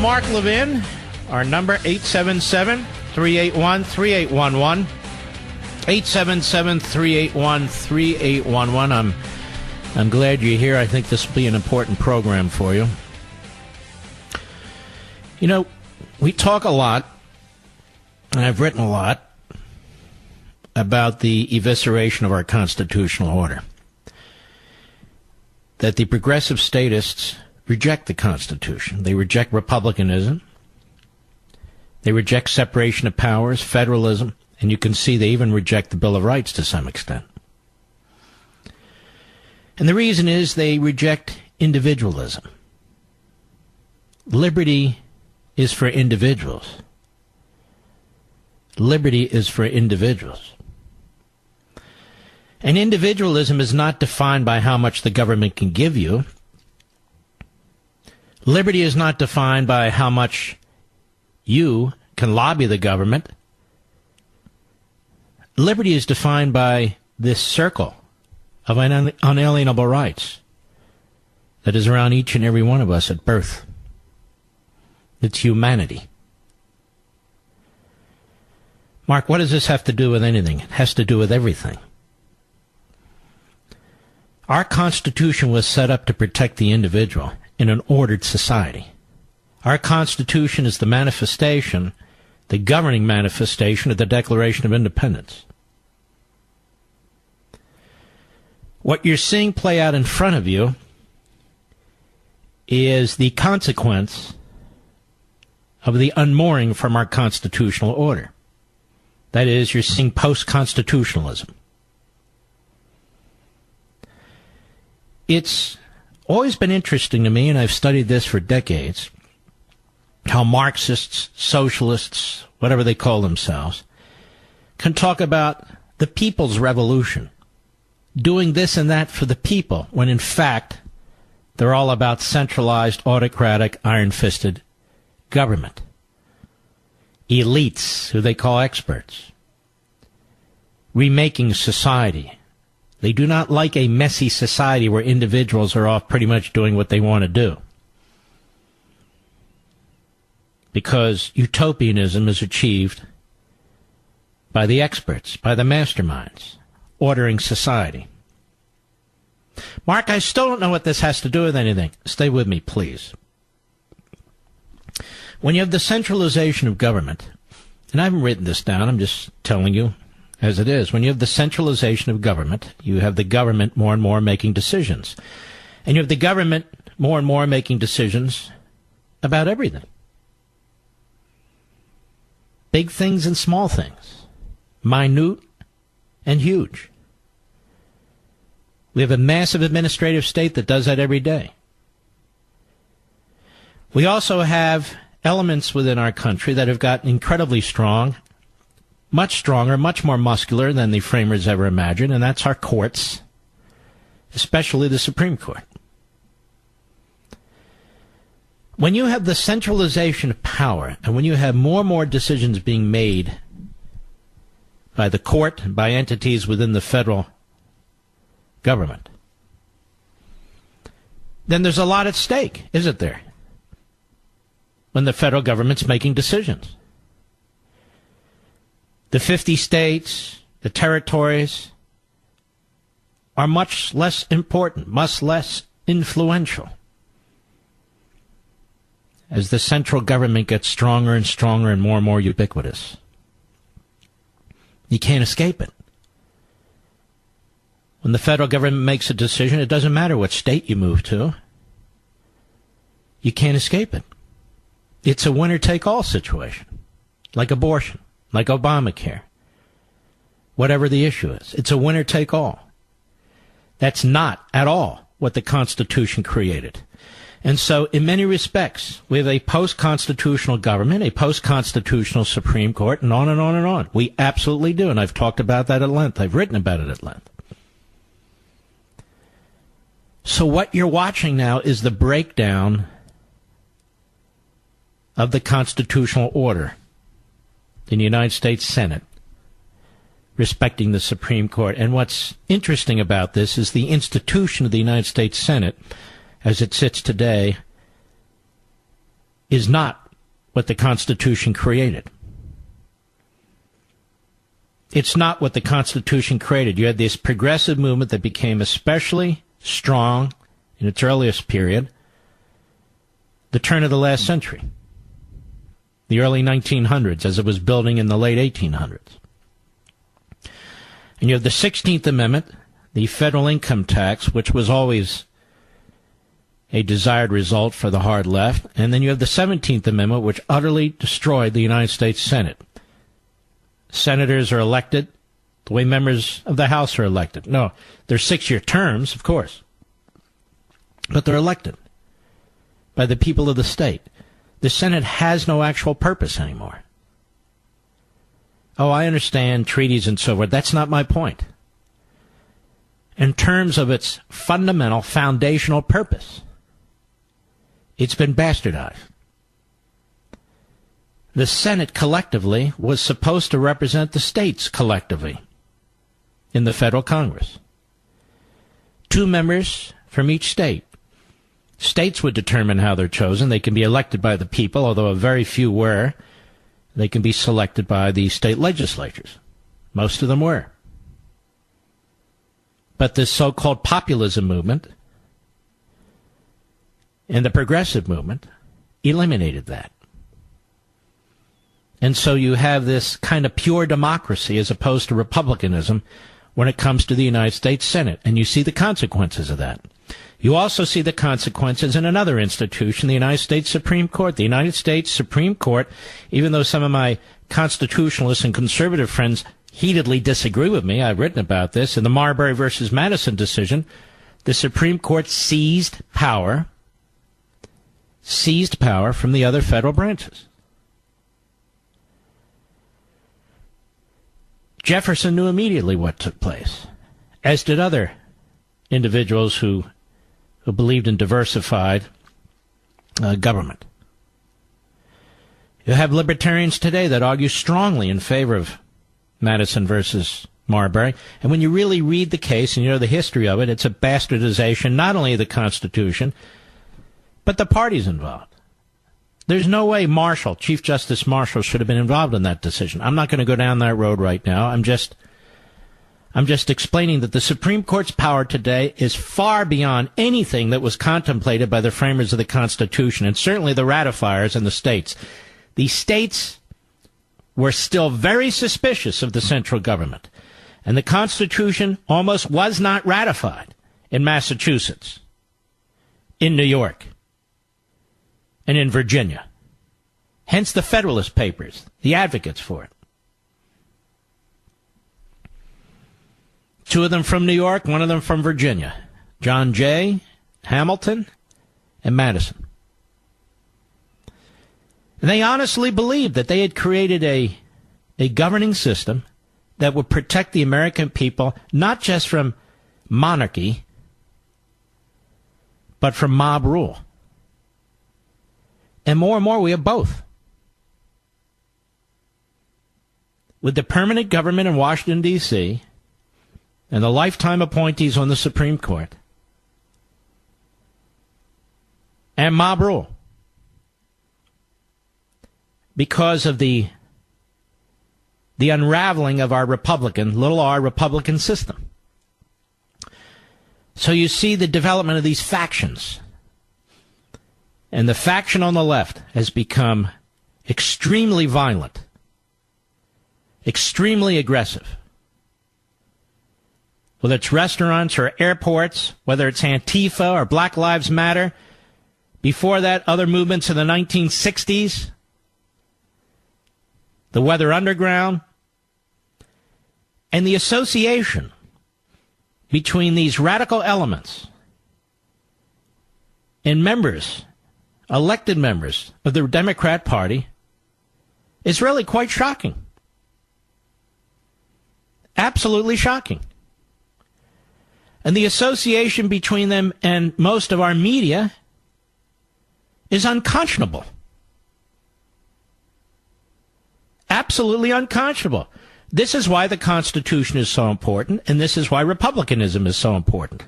Mark Levin. Our number, 877-381-3811. 877-381-3811. I'm glad you're here. I think this will be an important program for you. You know, we talk a lot, and I've written a lot, about the evisceration of our constitutional order. That the progressive statists reject the Constitution. They reject republicanism. They reject separation of powers, federalism, and you can see they even reject the Bill of Rights to some extent. And the reason is they reject individualism. Liberty is for individuals. Liberty is for individuals. And individualism is not defined by how much the government can give you. Liberty is not defined by how much you can lobby the government. Liberty is defined by this circle of unalienable rights that is around each and every one of us at birth. It's humanity. Mark, what does this have to do with anything? It has to do with everything. Our Constitution was set up to protect the individual in an ordered society. Our Constitution is the manifestation, the governing manifestation of the Declaration of Independence. What you're seeing play out in front of you is the consequence of the unmooring from our constitutional order. That is, you're seeing post-constitutionalism. It's always been interesting to me, and I've studied this for decades, how Marxists, socialists, whatever they call themselves, can talk about the people's revolution, doing this and that for the people, when in fact they're all about centralized, autocratic, iron-fisted government. Elites, who they call experts. Remaking society. They do not like a messy society where individuals are off pretty much doing what they want to do. Because utopianism is achieved by the experts, by the masterminds, ordering society. Mark, I still don't know what this has to do with anything. Stay with me, please. When you have the centralization of government, and I haven't written this down, I'm just telling you as it is. When you have the centralization of government, you have the government more and more making decisions. And you have the government more and more making decisions about everything. Big things and small things. Minute and huge. We have a massive administrative state that does that every day. We also have elements within our country that have gotten incredibly strong, much stronger, much more muscular than the framers ever imagined, and that's our courts, especially the Supreme Court. When you have the centralization of power, and when you have more and more decisions being made by the court, by entities within the federal government, then there's a lot at stake, isn't there? When the federal government's making decisions. The 50 states, the territories, are much less important, much less influential. As the central government gets stronger and stronger and more ubiquitous. You can't escape it. When the federal government makes a decision, it doesn't matter what state you move to. You can't escape it. It's a winner-take-all situation, like abortion, like Obamacare, whatever the issue is. It's a winner-take-all. That's not at all what the Constitution created. And so, in many respects, we have a post-constitutional government, a post-constitutional Supreme Court, and on and on and on. We absolutely do, and I've talked about that at length. I've written about it at length. So what you're watching now is the breakdown of the constitutional order in the United States Senate respecting the Supreme Court. And what's interesting about this is the institution of the United States Senate, as it sits today, is not what the Constitution created. It's not what the Constitution created. You had this progressive movement that became especially strong in its earliest period, the turn of the last century, the early 1900s, as it was building in the late 1800s. And you have the 16th Amendment, the federal income tax, which was always a desired result for the hard left. And then you have the 17th Amendment, which utterly destroyed the United States Senate. Senators are elected the way members of the House are elected. No, they're 6-year terms, of course, but they're elected by the people of the state. The Senate has no actual purpose anymore. Oh, I understand treaties and so forth. That's not my point. In terms of its fundamental, foundational purpose, it's been bastardized. The Senate collectively was supposed to represent the states collectively in the federal Congress. 2 members from each state. States would determine how they're chosen. They can be elected by the people, although a very few were. They can be selected by the state legislatures. Most of them were. But this so-called populism movement and the progressive movement eliminated that. And so you have this kind of pure democracy as opposed to republicanism when it comes to the United States Senate. And you see the consequences of that. You also see the consequences in another institution, the United States Supreme Court. The United States Supreme Court, even though some of my constitutionalist and conservative friends heatedly disagree with me, I've written about this, in the Marbury versus Madison decision, the Supreme Court seized power from the other federal branches. Jefferson knew immediately what took place, as did other individuals who believed in diversified government. You have libertarians today that argue strongly in favor of Madison versus Marbury. And when you really read the case and you know the history of it, it's a bastardization not only of the Constitution, but the parties involved. There's no way Marshall, Chief Justice Marshall, should have been involved in that decision. I'm not going to go down that road right now. I'm just explaining that the Supreme Court's power today is far beyond anything that was contemplated by the framers of the Constitution, and certainly the ratifiers in the states. The states were still very suspicious of the central government, and the Constitution almost was not ratified in Massachusetts, in New York, and in Virginia. Hence the Federalist Papers, the advocates for it. 2 of them from New York, 1 of them from Virginia. John Jay, Hamilton, and Madison. And they honestly believed that they had created a governing system that would protect the American people, not just from monarchy, but from mob rule. And more, we have both. With the permanent government in Washington, D.C., and the lifetime appointees on the Supreme Court, and mob rule. Because of the unraveling of our little r Republican system. So you see the development of these factions. And the faction on the left has become extremely violent, extremely aggressive. Whether it's restaurants or airports, whether it's Antifa or Black Lives Matter, before that, other movements in the 1960s, the Weather Underground, and the association between these radical elements and members, elected members of the Democrat Party, is really quite shocking. Absolutely shocking. And the association between them and most of our media is unconscionable. Absolutely unconscionable. This is why the Constitution is so important, and this is why republicanism is so important.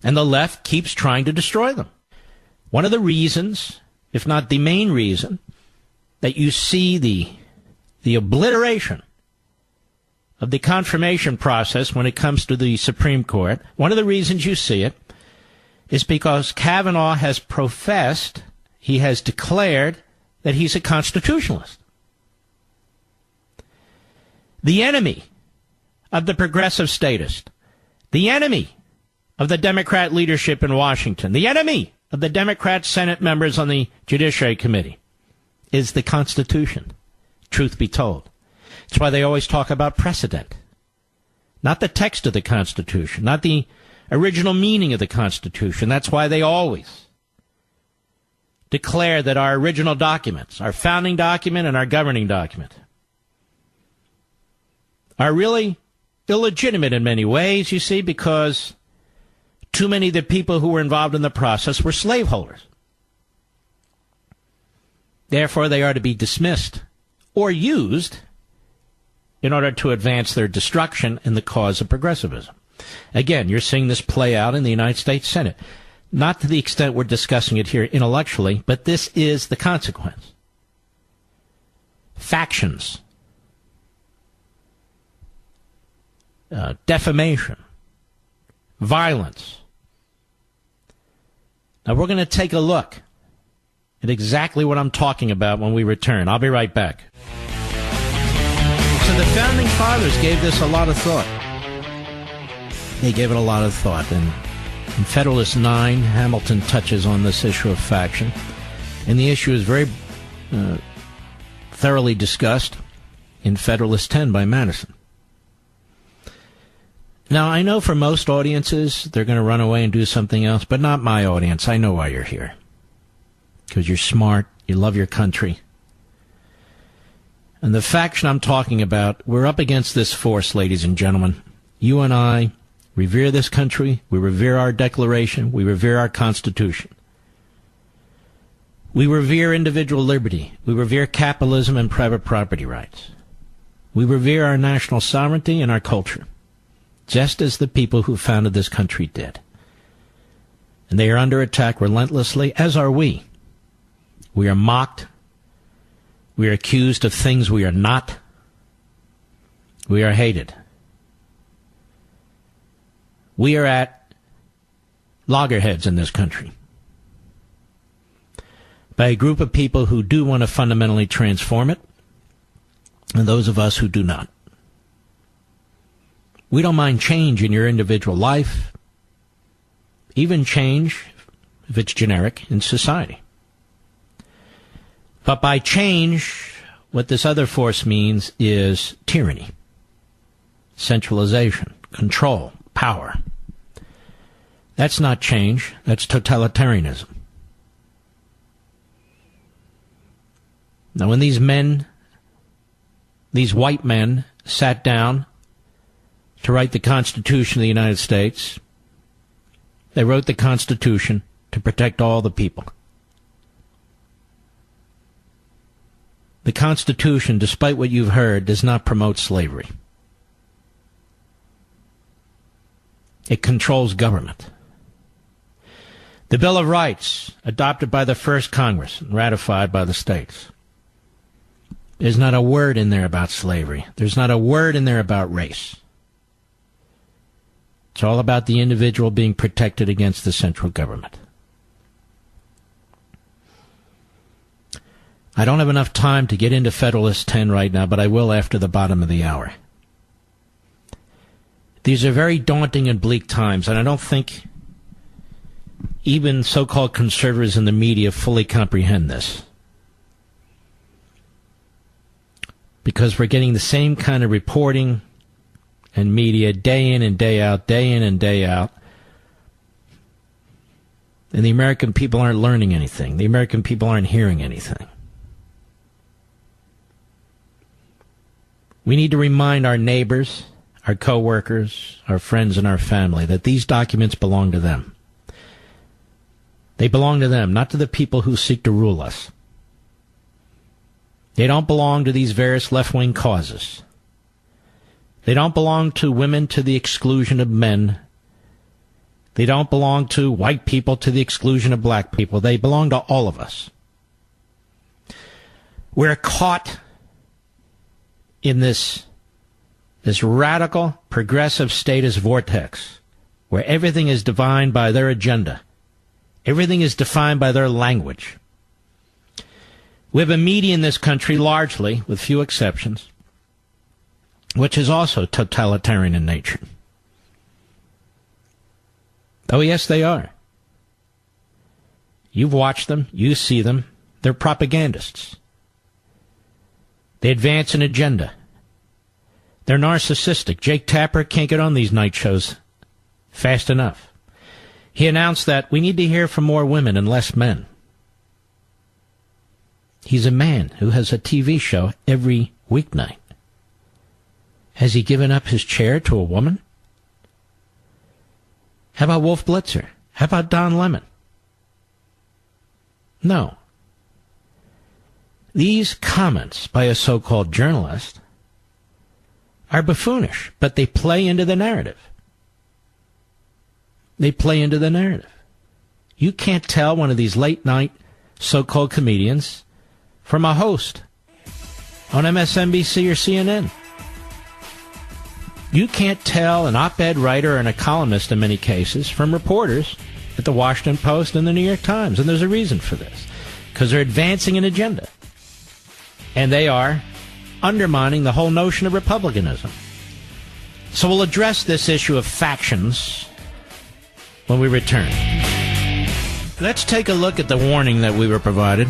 And the left keeps trying to destroy them. One of the reasons, if not the main reason, that you see the obliteration of the confirmation process when it comes to the Supreme Court, one of the reasons you see it is because Kavanaugh has professed, he has declared that he's a constitutionalist. The enemy of the progressive statist, the enemy of the Democrat leadership in Washington, the enemy of the Democrat Senate members on the Judiciary Committee is the Constitution, truth be told. That's why they always talk about precedent. Not the text of the Constitution, not the original meaning of the Constitution. That's why they always declare that our original documents, our founding document and our governing document, are really illegitimate in many ways, you see, because too many of the people who were involved in the process were slaveholders. Therefore, they are to be dismissed or used in order to advance their destruction in the cause of progressivism. Again, you're seeing this play out in the United States Senate. Not to the extent we're discussing it here intellectually, but this is the consequence. Factions, defamation, violence. Now, we're going to take a look at exactly what I'm talking about when we return. I'll be right back. So the Founding Fathers gave this a lot of thought. They gave it a lot of thought. And in Federalist 9, Hamilton touches on this issue of faction. And the issue is very thoroughly discussed in Federalist 10 by Madison. Now, I know for most audiences, they're going to run away and do something else, but not my audience. I know why you're here. Because you're smart, you love your country. And the faction I'm talking about, we're up against this force, ladies and gentlemen. You and I revere this country, we revere our Declaration, we revere our Constitution. We revere individual liberty, we revere capitalism and private property rights. We revere our national sovereignty and our culture, just as the people who founded this country did. And they are under attack relentlessly, as are we. We are mocked. We are accused of things we are not. We are hated. We are at loggerheads in this country by a group of people who do want to fundamentally transform it, and those of us who do not. We don't mind change in your individual life, even change, if it's generic, in society. But by change, what this other force means is tyranny, centralization, control, power. That's not change, that's totalitarianism. Now, when these men, these white men, sat down to write the Constitution of the United States, they wrote the Constitution to protect all the people. The Constitution, despite what you've heard, does not promote slavery. It controls government. The Bill of Rights, adopted by the first Congress and ratified by the states, there's not a word in there about slavery. There's not a word in there about race. It's all about the individual being protected against the central government. I don't have enough time to get into Federalist 10 right now, but I will after the bottom of the hour. These are very daunting and bleak times, and I don't think even so-called conservatives in the media fully comprehend this. Because we're getting the same kind of reporting and media day in and day out, day in and day out. And the American people aren't learning anything. The American people aren't hearing anything. We need to remind our neighbors, our co-workers, our friends, and our family that these documents belong to them. They belong to them, not to the people who seek to rule us. They don't belong to these various left-wing causes. They don't belong to women to the exclusion of men. They don't belong to white people to the exclusion of black people. They belong to all of us. We're caught in this radical, progressive statist vortex where everything is defined by their agenda. Everything is defined by their language. We have a media in this country, largely, with few exceptions, which is also totalitarian in nature. Oh, yes, they are. You've watched them. You see them. They're propagandists. They advance an agenda. They're narcissistic. Jake Tapper can't get on these night shows fast enough. He announced that we need to hear from more women and less men. He's a man who has a TV show every weeknight. Has he given up his chair to a woman? How about Wolf Blitzer? How about Don Lemon? No. These comments by a so-called journalist are buffoonish, but they play into the narrative. They play into the narrative. You can't tell one of these late-night so-called comedians from a host on MSNBC or CNN. You can't tell an op-ed writer and a columnist in many cases from reporters at the Washington Post and the New York Times. And there's a reason for this. Because they're advancing an agenda. And they are undermining the whole notion of republicanism. So we'll address this issue of factions when we return. Let's take a look at the warning that we were provided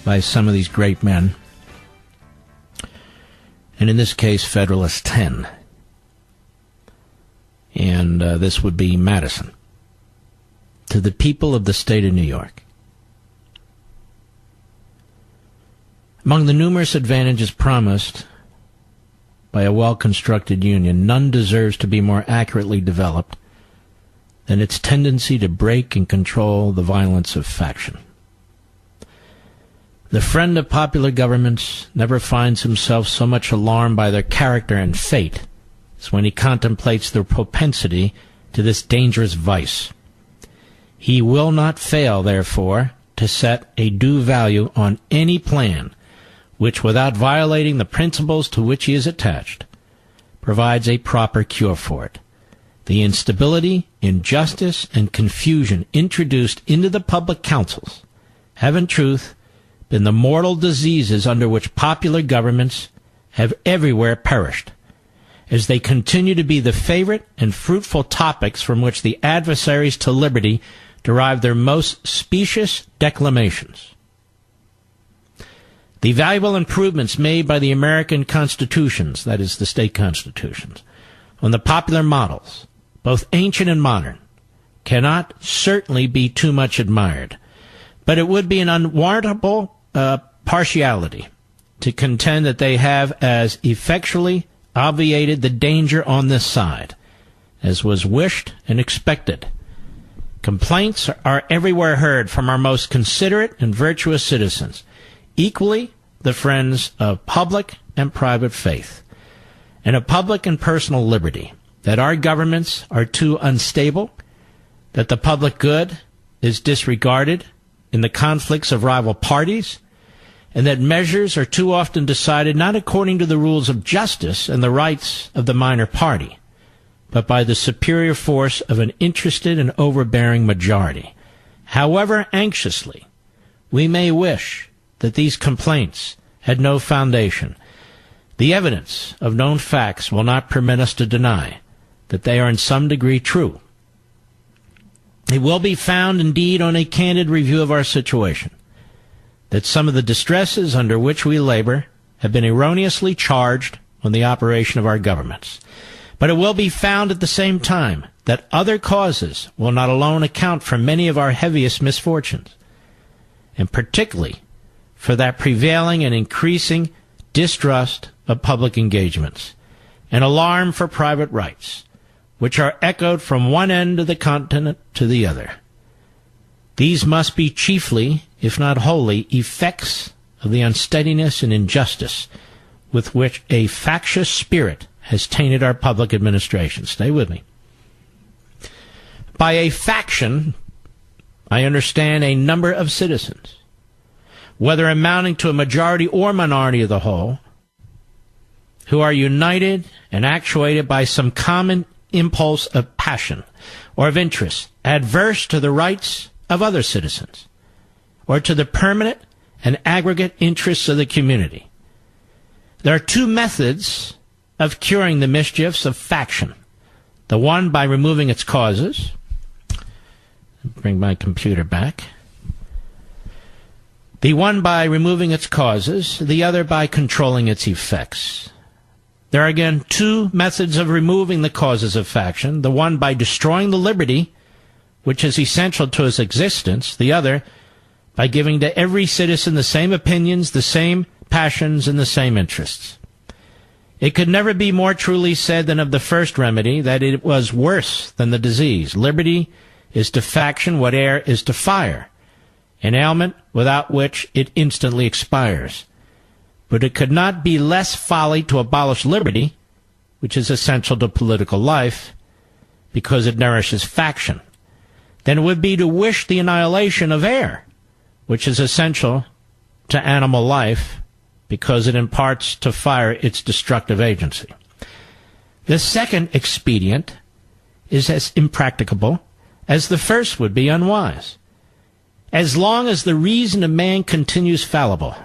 by some of these great men. And in this case, Federalist 10. And this would be Madison. To the people of the state of New York. Among the numerous advantages promised by a well-constructed union, none deserves to be more accurately developed than its tendency to break and control the violence of faction. The friend of popular governments never finds himself so much alarmed by their character and fate as when he contemplates their propensity to this dangerous vice. He will not fail, therefore, to set a due value on any plan which, without violating the principles to which he is attached, provides a proper cure for it. The instability, injustice, and confusion introduced into the public councils have, in truth, been the mortal diseases under which popular governments have everywhere perished, as they continue to be the favorite and fruitful topics from which the adversaries to liberty derive their most specious declamations. The valuable improvements made by the American constitutions, that is, the state constitutions, on the popular models, both ancient and modern, cannot certainly be too much admired, but it would be an unwarrantable partiality to contend that they have as effectually obviated the danger on this side as was wished and expected. Complaints are everywhere heard from our most considerate and virtuous citizens, equally the friends of public and private faith, and of public and personal liberty, that our governments are too unstable, that the public good is disregarded in the conflicts of rival parties, and that measures are too often decided not according to the rules of justice and the rights of the minor party, but by the superior force of an interested and overbearing majority. However anxiously we may wish that these complaints had no foundation, the evidence of known facts will not permit us to deny that they are in some degree true. It will be found, indeed, on a candid review of our situation, that some of the distresses under which we labor have been erroneously charged on the operation of our governments. But it will be found at the same time that other causes will not alone account for many of our heaviest misfortunes, and particularly for that prevailing and increasing distrust of public engagements and alarm for private rights, which are echoed from one end of the continent to the other. These must be chiefly, if not wholly, effects of the unsteadiness and injustice with which a factious spirit has tainted our public administration. Stay with me. By a faction, I understand a number of citizens, whether amounting to a majority or minority of the whole, who are united and actuated by some common impulse of passion or of interest adverse to the rights of other citizens or to the permanent and aggregate interests of the community. There are two methods of curing the mischiefs of faction. The one by removing its causes. Bring my computer back. The one by removing its causes, the other by controlling its effects. There are again two methods of removing the causes of faction, the one by destroying the liberty which is essential to its existence, the other by giving to every citizen the same opinions, the same passions, and the same interests. It could never be more truly said than of the first remedy that it was worse than the disease. Liberty is to faction what air is to fire, an ailment without which it instantly expires. But it could not be less folly to abolish liberty, which is essential to political life, because it nourishes faction, than it would be to wish the annihilation of air, which is essential to animal life, because it imparts to fire its destructive agency. The second expedient is as impracticable as the first would be unwise. As long as the reason of man continues fallible,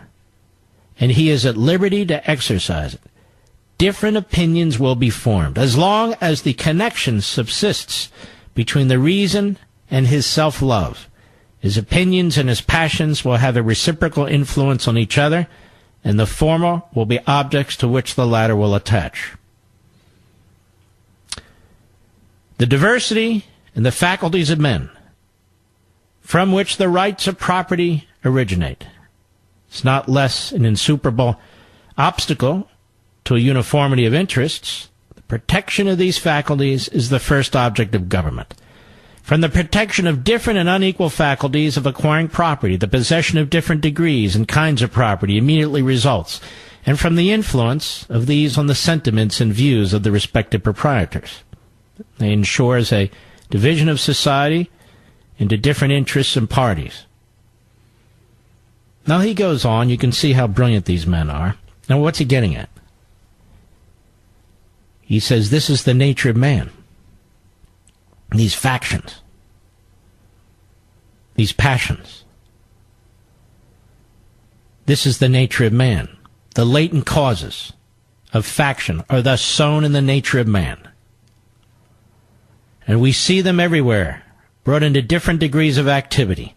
and he is at liberty to exercise it, different opinions will be formed. As long as the connection subsists between the reason and his self-love, his opinions and his passions will have a reciprocal influence on each other, and the former will be objects to which the latter will attach. The diversity in the faculties of men, from which the rights of property originate, is not less an insuperable obstacle to a uniformity of interests. The protection of these faculties is the first object of government. From the protection of different and unequal faculties of acquiring property, the possession of different degrees and kinds of property immediately results, and from the influence of these on the sentiments and views of the respective proprietors. It ensures a division of society into different interests and parties. Now he goes on, you can see how brilliant these men are. Now what's he getting at? He says this is the nature of man. These factions, these passions. This is the nature of man. The latent causes of faction are thus sown in the nature of man. And we see them everywhere, brought into different degrees of activity,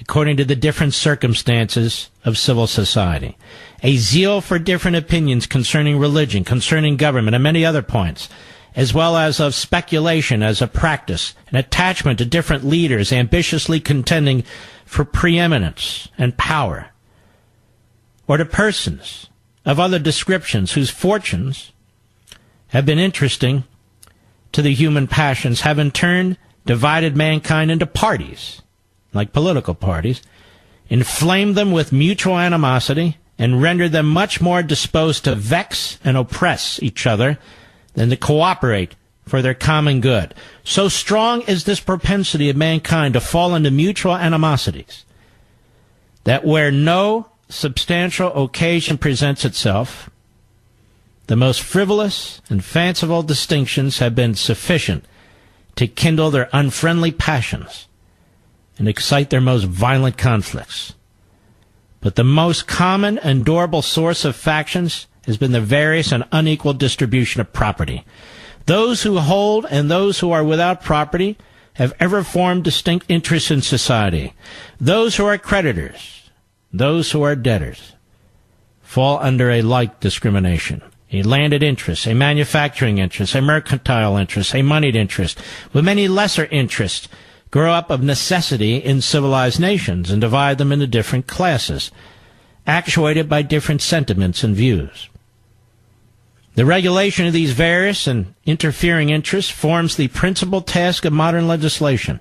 according to the different circumstances of civil society. A zeal for different opinions concerning religion, concerning government, and many other points, as well as of speculation as a practice, an attachment to different leaders ambitiously contending for preeminence and power, or to persons of other descriptions whose fortunes have been interesting to the human passions, have in turn divided mankind into parties, like political parties, inflamed them with mutual animosity, and rendered them much more disposed to vex and oppress each other than to cooperate for their common good. So strong is this propensity of mankind to fall into mutual animosities, that where no substantial occasion presents itself, the most frivolous and fanciful distinctions have been sufficient to kindle their unfriendly passions and excite their most violent conflicts. But the most common and durable source of factions has been the various and unequal distribution of property. Those who hold and those who are without property have ever formed distinct interests in society. Those who are creditors, those who are debtors, fall under a like discrimination. A landed interest, a manufacturing interest, a mercantile interest, a moneyed interest, with many lesser interests, grow up of necessity in civilized nations and divide them into different classes, actuated by different sentiments and views. The regulation of these various and interfering interests forms the principal task of modern legislation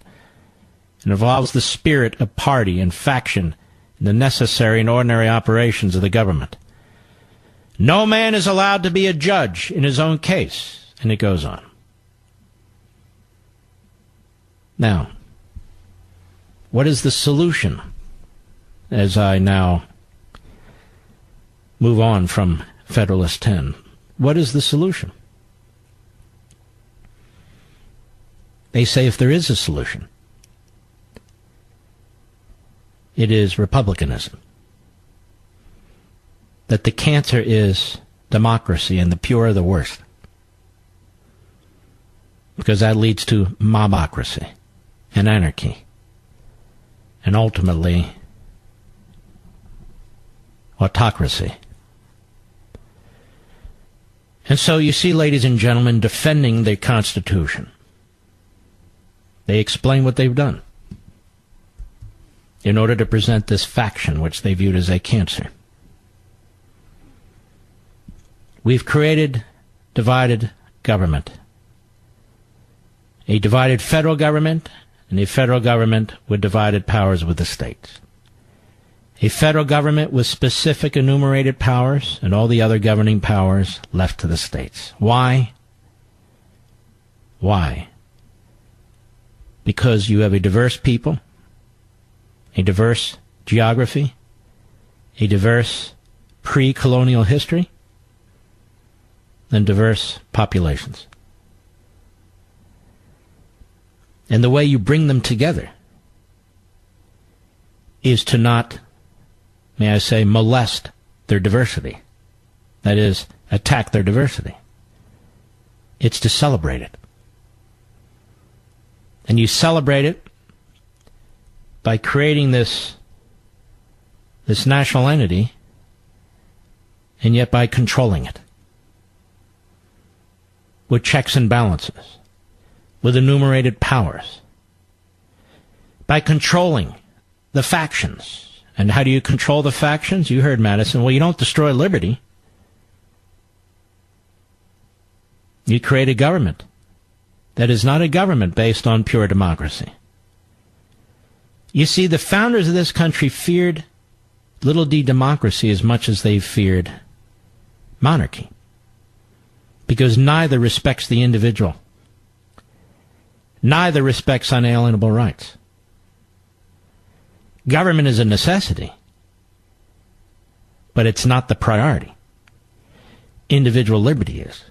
and involves the spirit of party and faction in the necessary and ordinary operations of the government. No man is allowed to be a judge in his own case, and it goes on. Now, what is the solution as I now move on from Federalist 10? What is the solution? They say if there is a solution, it is republicanism. That the cancer is democracy, and the pure are the worst. Because that leads to mobocracy and anarchy. And ultimately, autocracy. And so you see, ladies and gentlemen, defending the Constitution. They explain what they've done in order to present this faction which they viewed as a cancer. We've created divided government. A divided federal government and a federal government with divided powers with the states. A federal government with specific enumerated powers and all the other governing powers left to the states. Why? Why? Because you have a diverse people, a diverse geography, a diverse pre-colonial history, and diverse populations. And the way you bring them together is to not, may I say, molest their diversity. That is, attack their diversity. It's to celebrate it. And you celebrate it by creating this national entity, and yet by controlling it with checks and balances, with enumerated powers, by controlling the factions. And how do you control the factions? You heard Madison. Well, you don't destroy liberty. You create a government that is not a government based on pure democracy. You see, the founders of this country feared little d democracy as much as they feared monarchy, because neither respects the individual. Neither respects unalienable rights. Government is a necessity, but it's not the priority. Individual liberty is.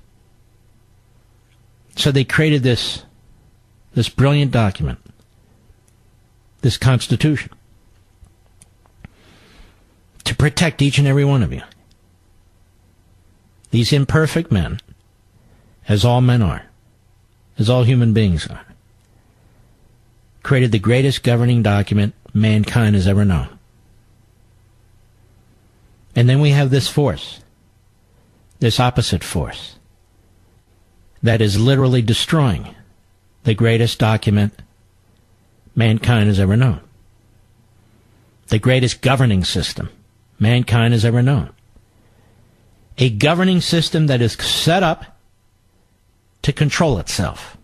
So they created this brilliant document, this Constitution, to protect each and every one of you. These imperfect men, as all men are, as all human beings are, created the greatest governing document mankind has ever known. And then we have this force, this opposite force, that is literally destroying the greatest document mankind has ever known. The greatest governing system mankind has ever known. A governing system that is set up to control itself.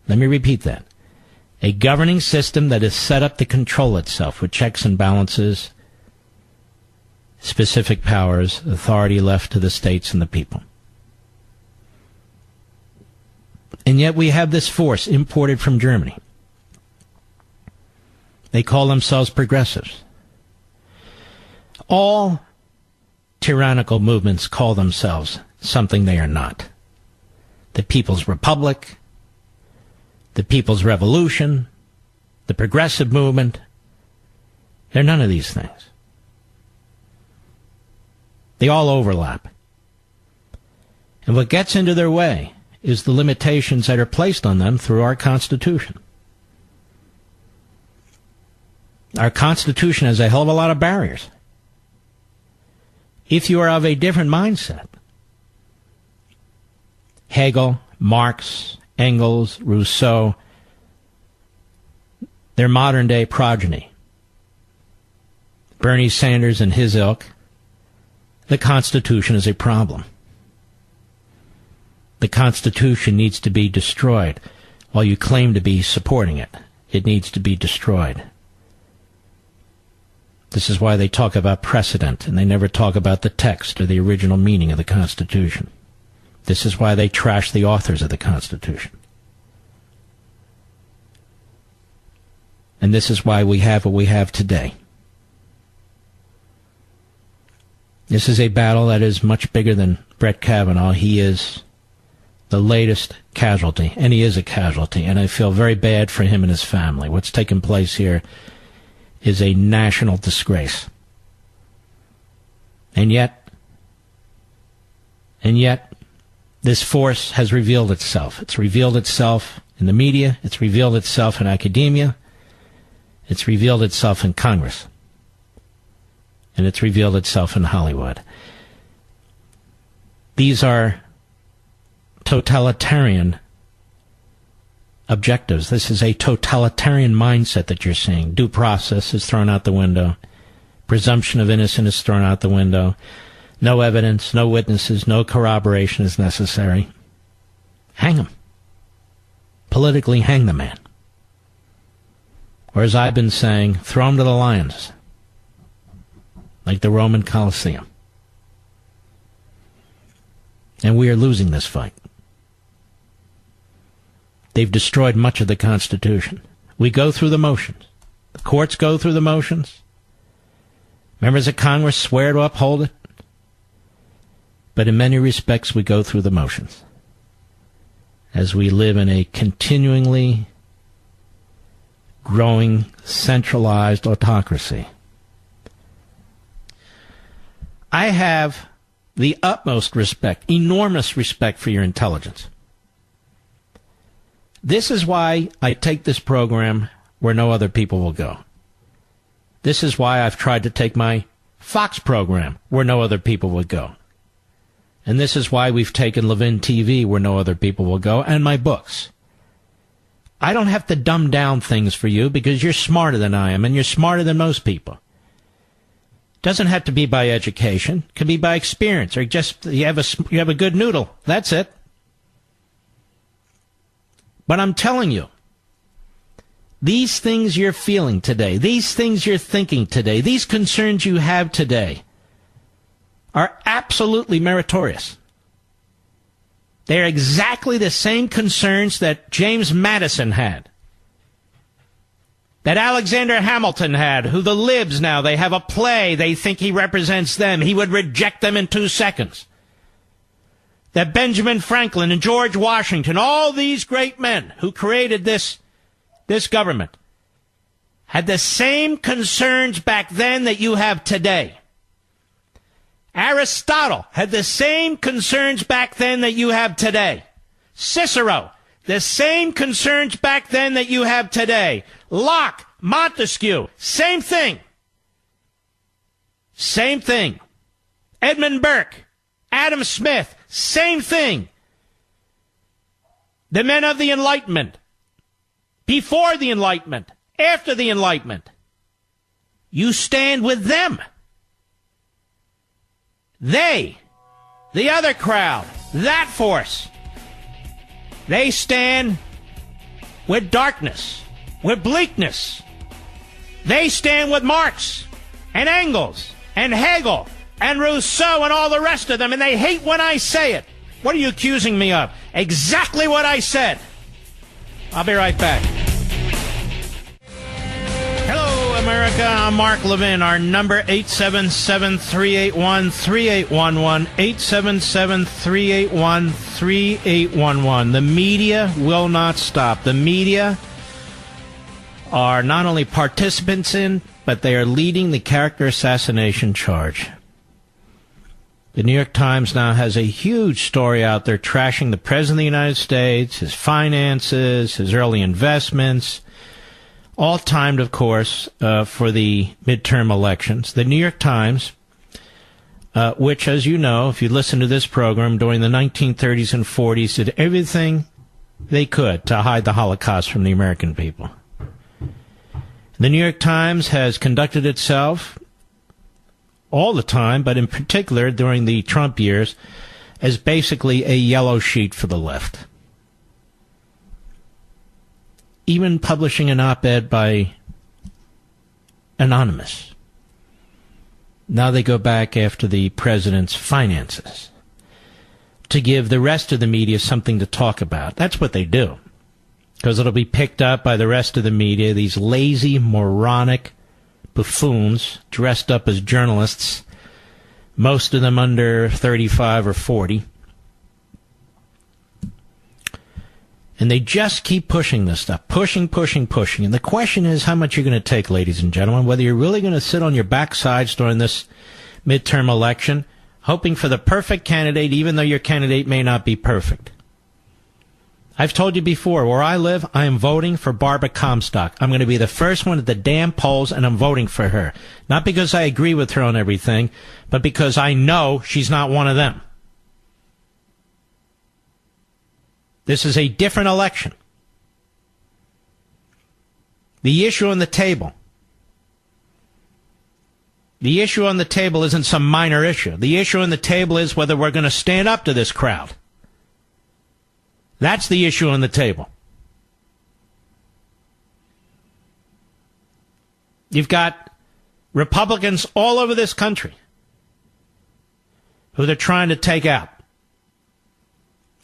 Let me repeat that. A governing system that is set up to control itself with checks and balances, specific powers, authority left to the states and the people. And yet we have this force imported from Germany. They call themselves progressives. All tyrannical movements call themselves something they are not. The People's Republic, the People's Revolution, the Progressive Movement. They're none of these things. They all overlap. And what gets into their way is the limitations that are placed on them through our Constitution. Our Constitution has a hell of a lot of barriers. If you are of a different mindset, Hegel, Marx, Engels, Rousseau, their modern-day progeny, Bernie Sanders and his ilk, the Constitution is a problem. The Constitution needs to be destroyed while you claim to be supporting it. It needs to be destroyed. This is why they talk about precedent, and they never talk about the text or the original meaning of the Constitution. This is why they trash the authors of the Constitution. And this is why we have what we have today. This is a battle that is much bigger than Brett Kavanaugh. He is the latest casualty, and he is a casualty, and I feel very bad for him and his family. What's taken place here is a national disgrace. And yet, this force has revealed itself. It's revealed itself in the media. It's revealed itself in academia. It's revealed itself in Congress. And it's revealed itself in Hollywood. These are totalitarian objectives. This is a totalitarian mindset that you're seeing. Due process is thrown out the window. Presumption of innocence is thrown out the window. No evidence, no witnesses, no corroboration is necessary. Hang him. Politically hang the man. Or as I've been saying, throw him to the lions. Like the Roman Colosseum. And we are losing this fight. They've destroyed much of the Constitution. We go through the motions. The courts go through the motions. Members of Congress swear to uphold it. But in many respects, we go through the motions. As we live in a continually growing, centralized autocracy. I have the utmost respect, enormous respect for your intelligence. This is why I take this program where no other people will go. This is why I've tried to take my Fox program where no other people would go. And this is why we've taken LEVIN TV where no other people will go, and my books. I don't have to dumb down things for you because you're smarter than I am, and you're smarter than most people. Doesn't have to be by education. It can be by experience, or just you have a good noodle. That's it. But I'm telling you, these things you're feeling today, these things you're thinking today, these concerns you have today are absolutely meritorious. They're exactly the same concerns that James Madison had, that Alexander Hamilton had, who the libs now, they have a play, they think he represents them. He would reject them in 2 seconds. That Benjamin Franklin and George Washington, all these great men who created this government, had the same concerns back then that you have today. Aristotle had the same concerns back then that you have today. Cicero, the same concerns back then that you have today. Locke, Montesquieu, same thing. Same thing. Edmund Burke, Adam Smith, same thing. The men of the Enlightenment, before the Enlightenment, after the Enlightenment. You stand with them. They, the other crowd, that force, they stand with darkness, with bleakness. They stand with Marx and Engels and Hegel and Rousseau and all the rest of them, and they hate when I say it. What are you accusing me of? Exactly what I said. I'll be right back. Hello, America. I'm Mark Levin. Our number, 877-381-3811, 877-381-3811. The media will not stop. The media are not only participants in, but they are leading the character assassination charge. The New York Times now has a huge story out there trashing the President of the United States, his finances, his early investments, all timed, of course, for the midterm elections. The New York Times, which, as you know, if you listen to this program, during the 1930s and 40s, did everything they could to hide the Holocaust from the American people. The New York Times has conducted itself all the time, but in particular during the Trump years, as basically a yellow sheet for the left. Even publishing an op-ed by Anonymous. Now they go back after the president's finances to give the rest of the media something to talk about. That's what they do. because it'll be picked up by the rest of the media, these lazy, moronic buffoons dressed up as journalists, most of them under 35 or 40. And they just keep pushing this stuff, pushing. And the question is how much you're going to take, ladies and gentlemen, whether you're really going to sit on your backsides during this midterm election, hoping for the perfect candidate, even though your candidate may not be perfect. I've told you before, where I live, I am voting for Barbara Comstock. I'm going to be the first one at the damn polls, and I'm voting for her. Not because I agree with her on everything, but because I know she's not one of them. This is a different election. The issue on the table. The issue on the table isn't some minor issue. The issue on the table is whether we're going to stand up to this crowd. That's the issue on the table. You've got Republicans all over this country who they're trying to take out.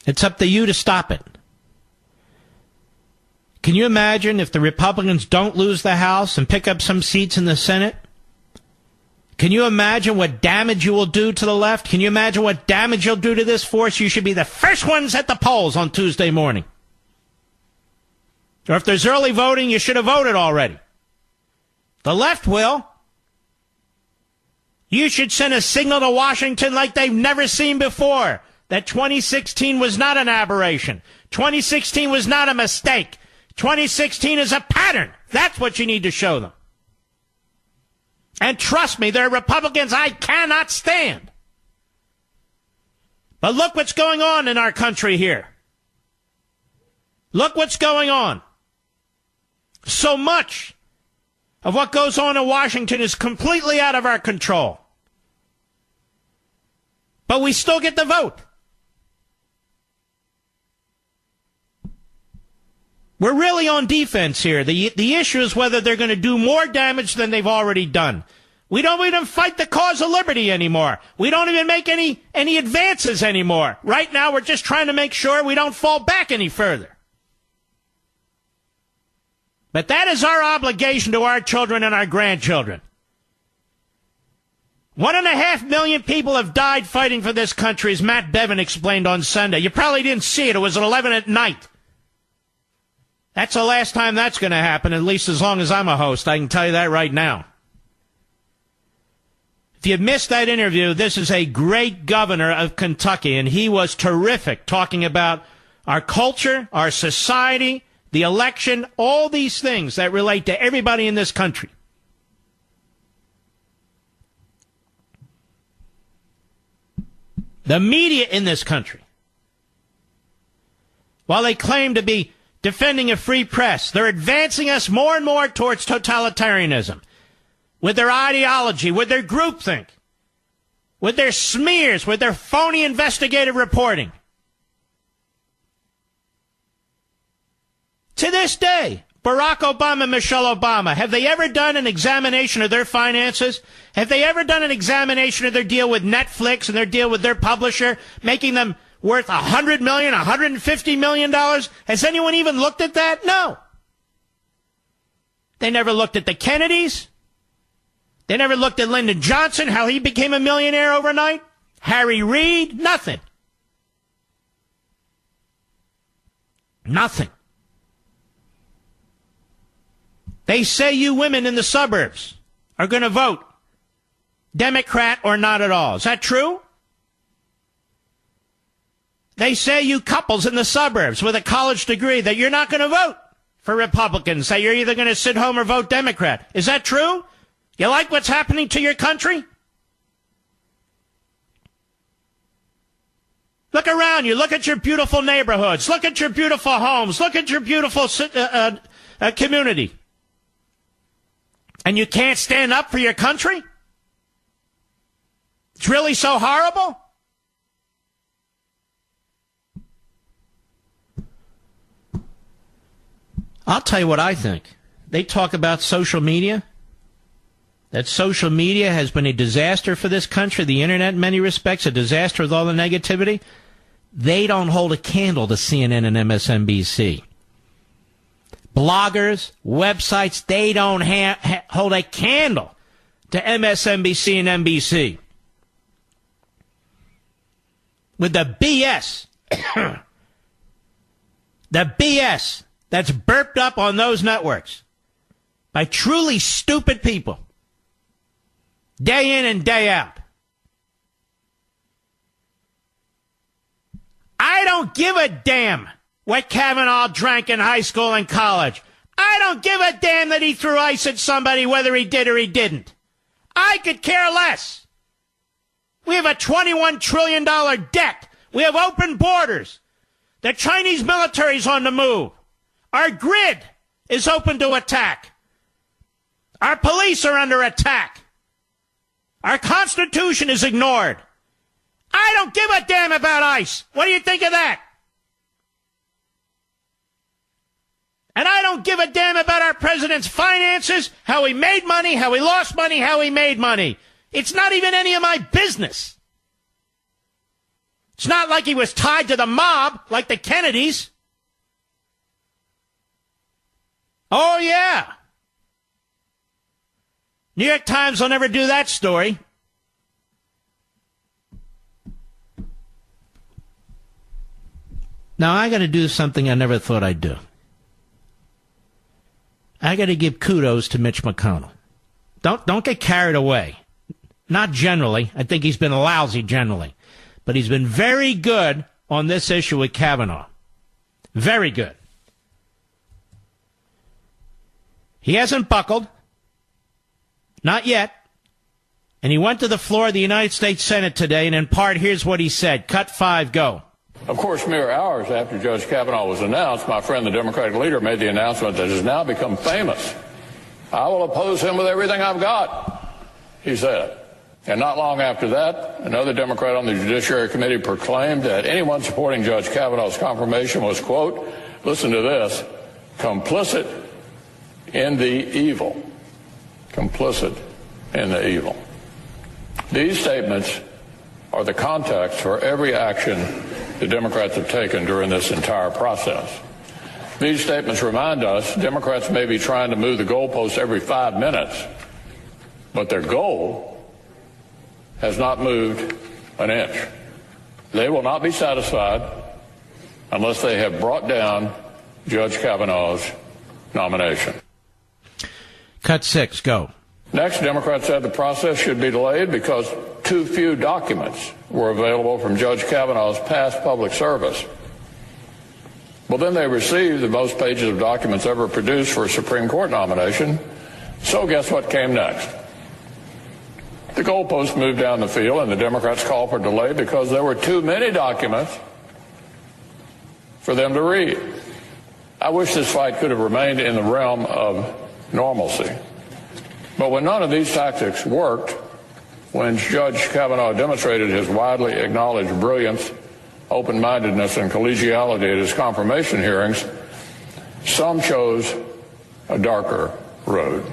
It's up to you to stop it. Can you imagine if the Republicans don't lose the House and pick up some seats in the Senate? Can you imagine what damage you will do to the left? Can you imagine what damage you'll do to this force? You should be the first ones at the polls on Tuesday morning. Or if there's early voting, you should have voted already. The left will. You should send a signal to Washington like they've never seen before, that 2016 was not an aberration. 2016 was not a mistake. 2016 is a pattern. That's what you need to show them. And trust me, there are Republicans I cannot stand. But look what's going on in our country here. Look what's going on. So much of what goes on in Washington is completely out of our control. But we still get the vote. We're really on defense here. The issue is whether they're going to do more damage than they've already done. We don't even fight the cause of liberty anymore. We don't even make any advances anymore. Right now, we're just trying to make sure we don't fall back any further. But that is our obligation to our children and our grandchildren. 1.5 million people have died fighting for this country, as Matt Bevin explained on Sunday. You probably didn't see it. It was at 11 at night. That's the last time that's going to happen, at least as long as I'm a host. I can tell you that right now. If you missed that interview, this is a great governor of Kentucky, and he was terrific talking about our culture, our society, the election, all these things that relate to everybody in this country. The media in this country, while they claim to be defending a free press, they're advancing us more and more towards totalitarianism with their ideology, with their groupthink, with their smears, with their phony investigative reporting. To this day, Barack Obama and Michelle Obama, have they ever done an examination of their finances? Have they ever done an examination of their deal with Netflix and their deal with their publisher, making them worth $100 million, $150 million? Has anyone even looked at that? No. They never looked at the Kennedys. They never looked at Lyndon Johnson, how he became a millionaire overnight. Harry Reid, nothing. Nothing. They say you women in the suburbs are going to vote Democrat or not at all. Is that true? They say you couples in the suburbs with a college degree that you're not going to vote for Republicans, that you're either going to sit home or vote Democrat. Is that true? You like what's happening to your country? Look around you. Look at your beautiful neighborhoods. Look at your beautiful homes. Look at your beautiful community. And you can't stand up for your country? It's really so horrible? I'll tell you what I think. They talk about social media. That social media has been a disaster for this country. The internet, in many respects, a disaster with all the negativity. They don't hold a candle to CNN and MSNBC. bloggers, websites, they don't hold a candle to MSNBC and NBC. With the BS, the BS that's burped up on those networks by truly stupid people, day in and day out. I don't give a damn what Kavanaugh drank in high school and college. I don't give a damn that he threw ice at somebody, whether he did or he didn't. I could care less. We have a $21 trillion debt. We have open borders. The Chinese military's on the move. Our grid is open to attack. Our police are under attack. Our Constitution is ignored. I don't give a damn about ICE. What do you think of that? And I don't give a damn about our president's finances, how he made money, how he lost money, how he made money. It's not even any of my business. It's not like he was tied to the mob like the Kennedys. Oh, yeah. New York Times will never do that story. Now, I got to do something I never thought I'd do. I got to give kudos to Mitch McConnell. Don't get carried away. Not generally. I think he's been lousy generally. But he's been very good on this issue with Kavanaugh. Very good. He hasn't buckled. Not yet. And he went to the floor of the United States Senate today, and in part, here's what he said. Cut 5, go. Of course, mere hours after Judge Kavanaugh was announced, my friend, the Democratic leader, made the announcement that has now become famous. I will oppose him with everything I've got, he said. And not long after that, another Democrat on the Judiciary Committee proclaimed that anyone supporting Judge Kavanaugh's confirmation was, quote, listen to this, complicit in the evil. Complicit in the evil. These statements are the context for every action the Democrats have taken during this entire process. These statements remind us Democrats may be trying to move the goalposts every 5 minutes, but their goal has not moved an inch. They will not be satisfied unless they have brought down Judge Kavanaugh's nomination. Cut 6, go. Next, Democrats said the process should be delayed because too few documents were available from Judge Kavanaugh's past public service. Well, then they received the most pages of documents ever produced for a Supreme Court nomination. So guess what came next? The goalposts moved down the field, and the Democrats called for delay because there were too many documents for them to read. I wish this fight could have remained in the realm of normalcy. But when none of these tactics worked, when Judge Kavanaugh demonstrated his widely acknowledged brilliance, open-mindedness, and collegiality at his confirmation hearings, some chose a darker road.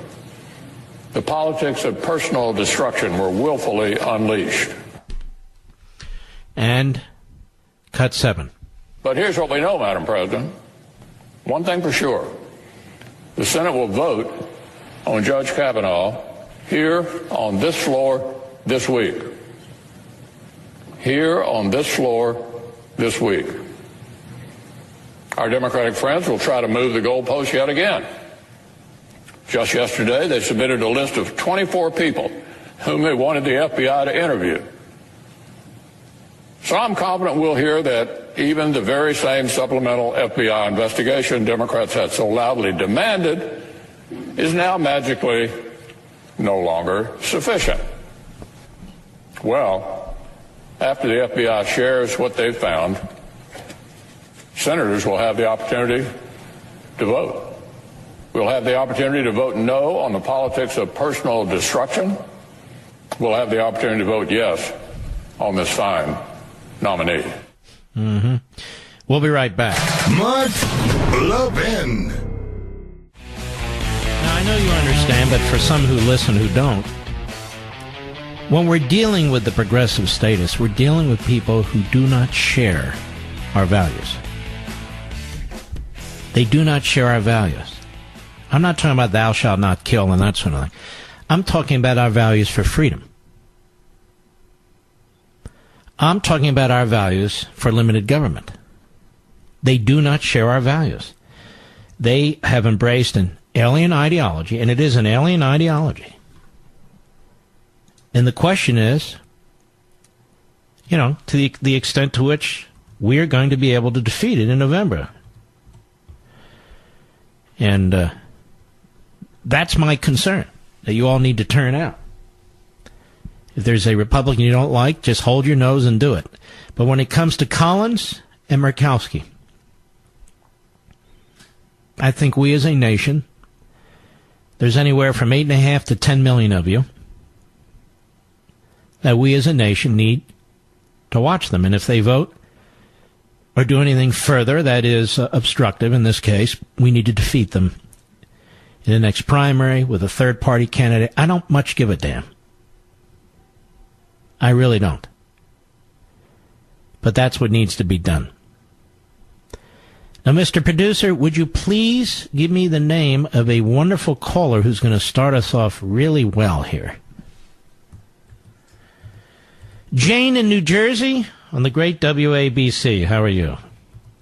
The politics of personal destruction were willfully unleashed. And cut 7. But here's what we know, Madam President. One thing for sure. The Senate will vote on Judge Kavanaugh here on this floor this week. Here on this floor this week. Our Democratic friends will try to move the goalposts yet again. Just yesterday, they submitted a list of 24 people whom they wanted the FBI to interview. So I'm confident we'll hear that even the very same supplemental FBI investigation Democrats had so loudly demanded is now magically no longer sufficient. Well, after the FBI shares what they've found, senators will have the opportunity to vote. We'll have the opportunity to vote no on the politics of personal destruction. We'll have the opportunity to vote yes on this fine nominee. Mm-hmm. We'll be right back. Mark Levin. Now, I know you understand, but for some who listen who don't, when we're dealing with the progressive status, we're dealing with people who do not share our values. They do not share our values. I'm not talking about thou shalt not kill and that sort of thing. I'm talking about our values for freedom. I'm talking about our values for limited government. They do not share our values. They have embraced an alien ideology, and it is an alien ideology. And the question is, to the extent to which we are going to be able to defeat it in November. And that's my concern, that you all need to turn out. If there's a Republican you don't like, just hold your nose and do it. But when it comes to Collins and Murkowski, I think we as a nation, there's anywhere from 8.5 to 10 million of you, that we as a nation need to watch them. And if they vote or do anything further that is obstructive, in this case, we need to defeat them in the next primary with a third-party candidate. I don't much give a damn. I really don't. But that's what needs to be done. Now, Mr. Producer, would you please give me the name of a wonderful caller who's going to start us off really well here? Jane in New Jersey on the great WABC. How are you?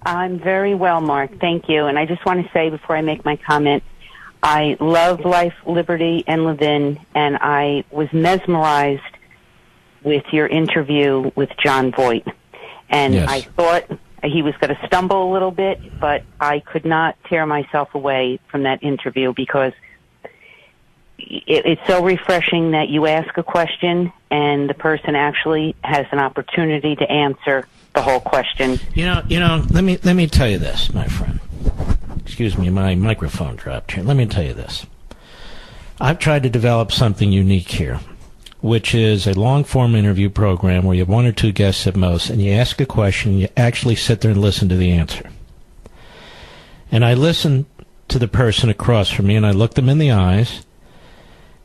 I'm very well, Mark. Thank you. And I just want to say before I make my comment, I love Life, Liberty, and Levin, and I was mesmerized with your interview with John Voight. And yes. I thought he was going to stumble a little bit, but I could not tear myself away from that interview because it's so refreshing that you ask a question and the person actually has an opportunity to answer the whole question. Let me tell you this, my friend. Excuse me, my microphone dropped here. Let me tell you this. I've tried to develop something unique here, which is a long-form interview program where you have one or two guests at most, and you ask a question, and you actually sit there and listen to the answer. And I listen to the person across from me, and I look them in the eyes,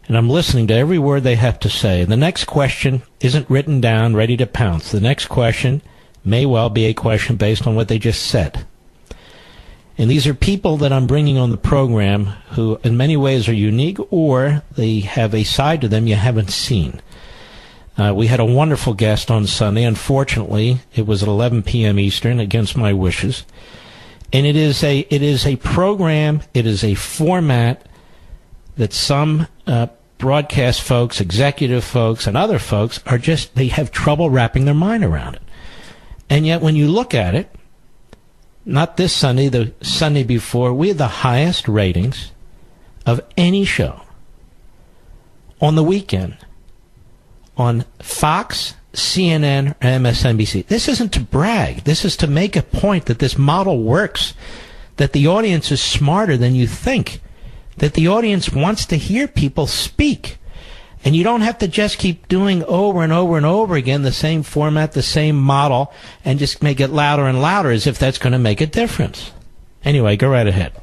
and I'm listening to every word they have to say. The next question isn't written down, ready to pounce. The next question may well be a question based on what they just said. And these are people that I'm bringing on the program who in many ways are unique, or they have a side to them you haven't seen. We had a wonderful guest on Sunday. Unfortunately, it was at 11 p.m. Eastern, against my wishes. And it is a program, it is a format that some broadcast folks, executive folks, and other folks they have trouble wrapping their mind around it. And yet when you look at it, not this Sunday, the Sunday before, we had the highest ratings of any show on the weekend on Fox, CNN, or MSNBC. This isn't to brag. This is to make a point that this model works, that the audience is smarter than you think, that the audience wants to hear people speak. And you don't have to just keep doing over and over and over again the same format, the same model, and just make it louder and louder as if that's going to make a difference. Anyway, go right ahead.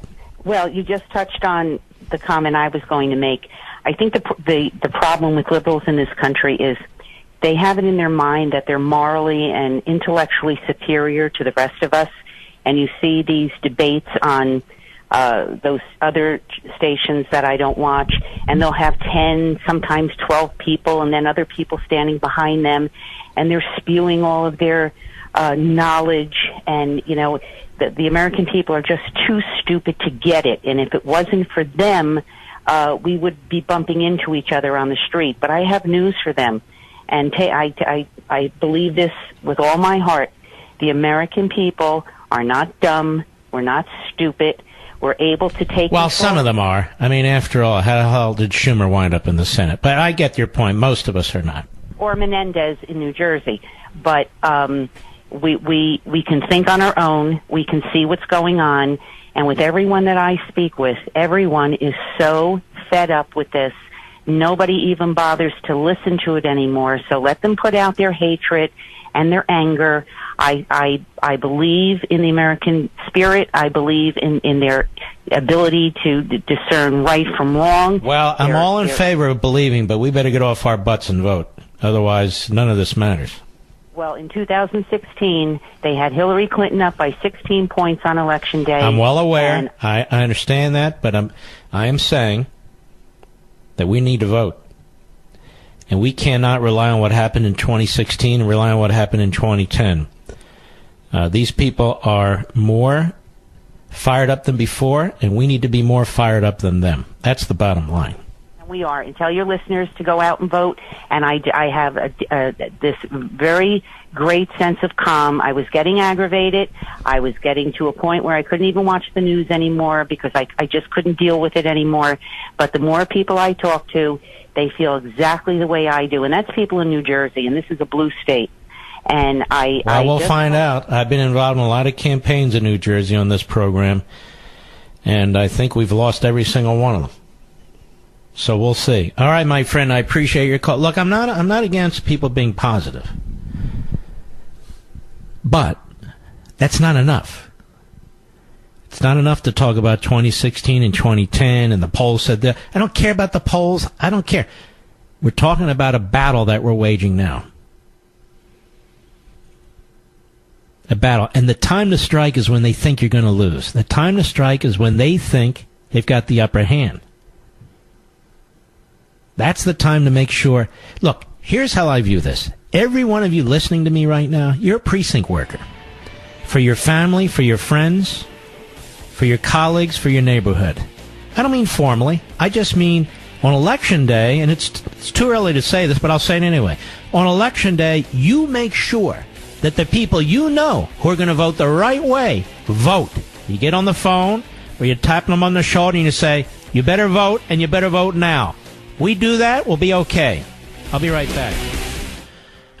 Well, you just touched on the comment I was going to make. I think the problem with liberals in this country is they have it in their mind that they're morally and intellectually superior to the rest of us. And you see these debates on those other stations that I don't watch, and they'll have 10, sometimes 12 people, and then other people standing behind them, and they're spewing all of their knowledge, and, the American people are just too stupid to get it, and if it wasn't for them, we would be bumping into each other on the street. But I have news for them, and I believe this with all my heart. The American people are not dumb, we're not stupid. We're able to take Well, control. Some of them are. I mean, after all, how the hell did Schumer wind up in the Senate? But I get your point. Most of us are not. Or Menendez in New Jersey. But we can think on our own. We can see what's going on. And with everyone that I speak with, everyone is so fed up with this. Nobody even bothers to listen to it anymore. So let them put out their hatred and their anger. I believe in the American spirit. I believe in their ability to discern right from wrong. Well, I'm all in favor of believing, but we better get off our butts and vote. Otherwise, none of this matters. Well, in 2016, they had Hillary Clinton up by 16 points on Election Day. I'm well aware. I understand that, but I am saying that we need to vote. And we cannot rely on what happened in 2016 and rely on what happened in 2010. These people are more fired up than before, and we need to be more fired up than them. That's the bottom line. We are. And tell your listeners to go out and vote. And I have this very great sense of calm. I was getting aggravated. I was getting to a point where I couldn't even watch the news anymore because I just couldn't deal with it anymore. But the more people I talk to, they feel exactly the way I do. And that's people in New Jersey. And this is a blue state. And we'll find out. I've been involved in a lot of campaigns in New Jersey on this program. And I think we've lost every single one of them. So we'll see. All right, my friend, I appreciate your call. Look, I'm not against people being positive. But that's not enough. It's not enough to talk about 2016 and 2010 and the polls said that. I don't care about the polls. I don't care. We're talking about a battle that we're waging now. A battle. And the time to strike is when they think you're going to lose. The time to strike is when they think they've got the upper hand. That's the time to make sure. Look, here's how I view this. Every one of you listening to me right now, you're a precinct worker. For your family, for your friends, for your colleagues, for your neighborhood. I don't mean formally. I just mean on Election Day, and it's too early to say this, but I'll say it anyway. On Election Day, you make sure that the people you know who are going to vote the right way, vote. You get on the phone, or you tap them on the shoulder and you say, you better vote, and you better vote now. We do that, we'll be okay. I'll be right back.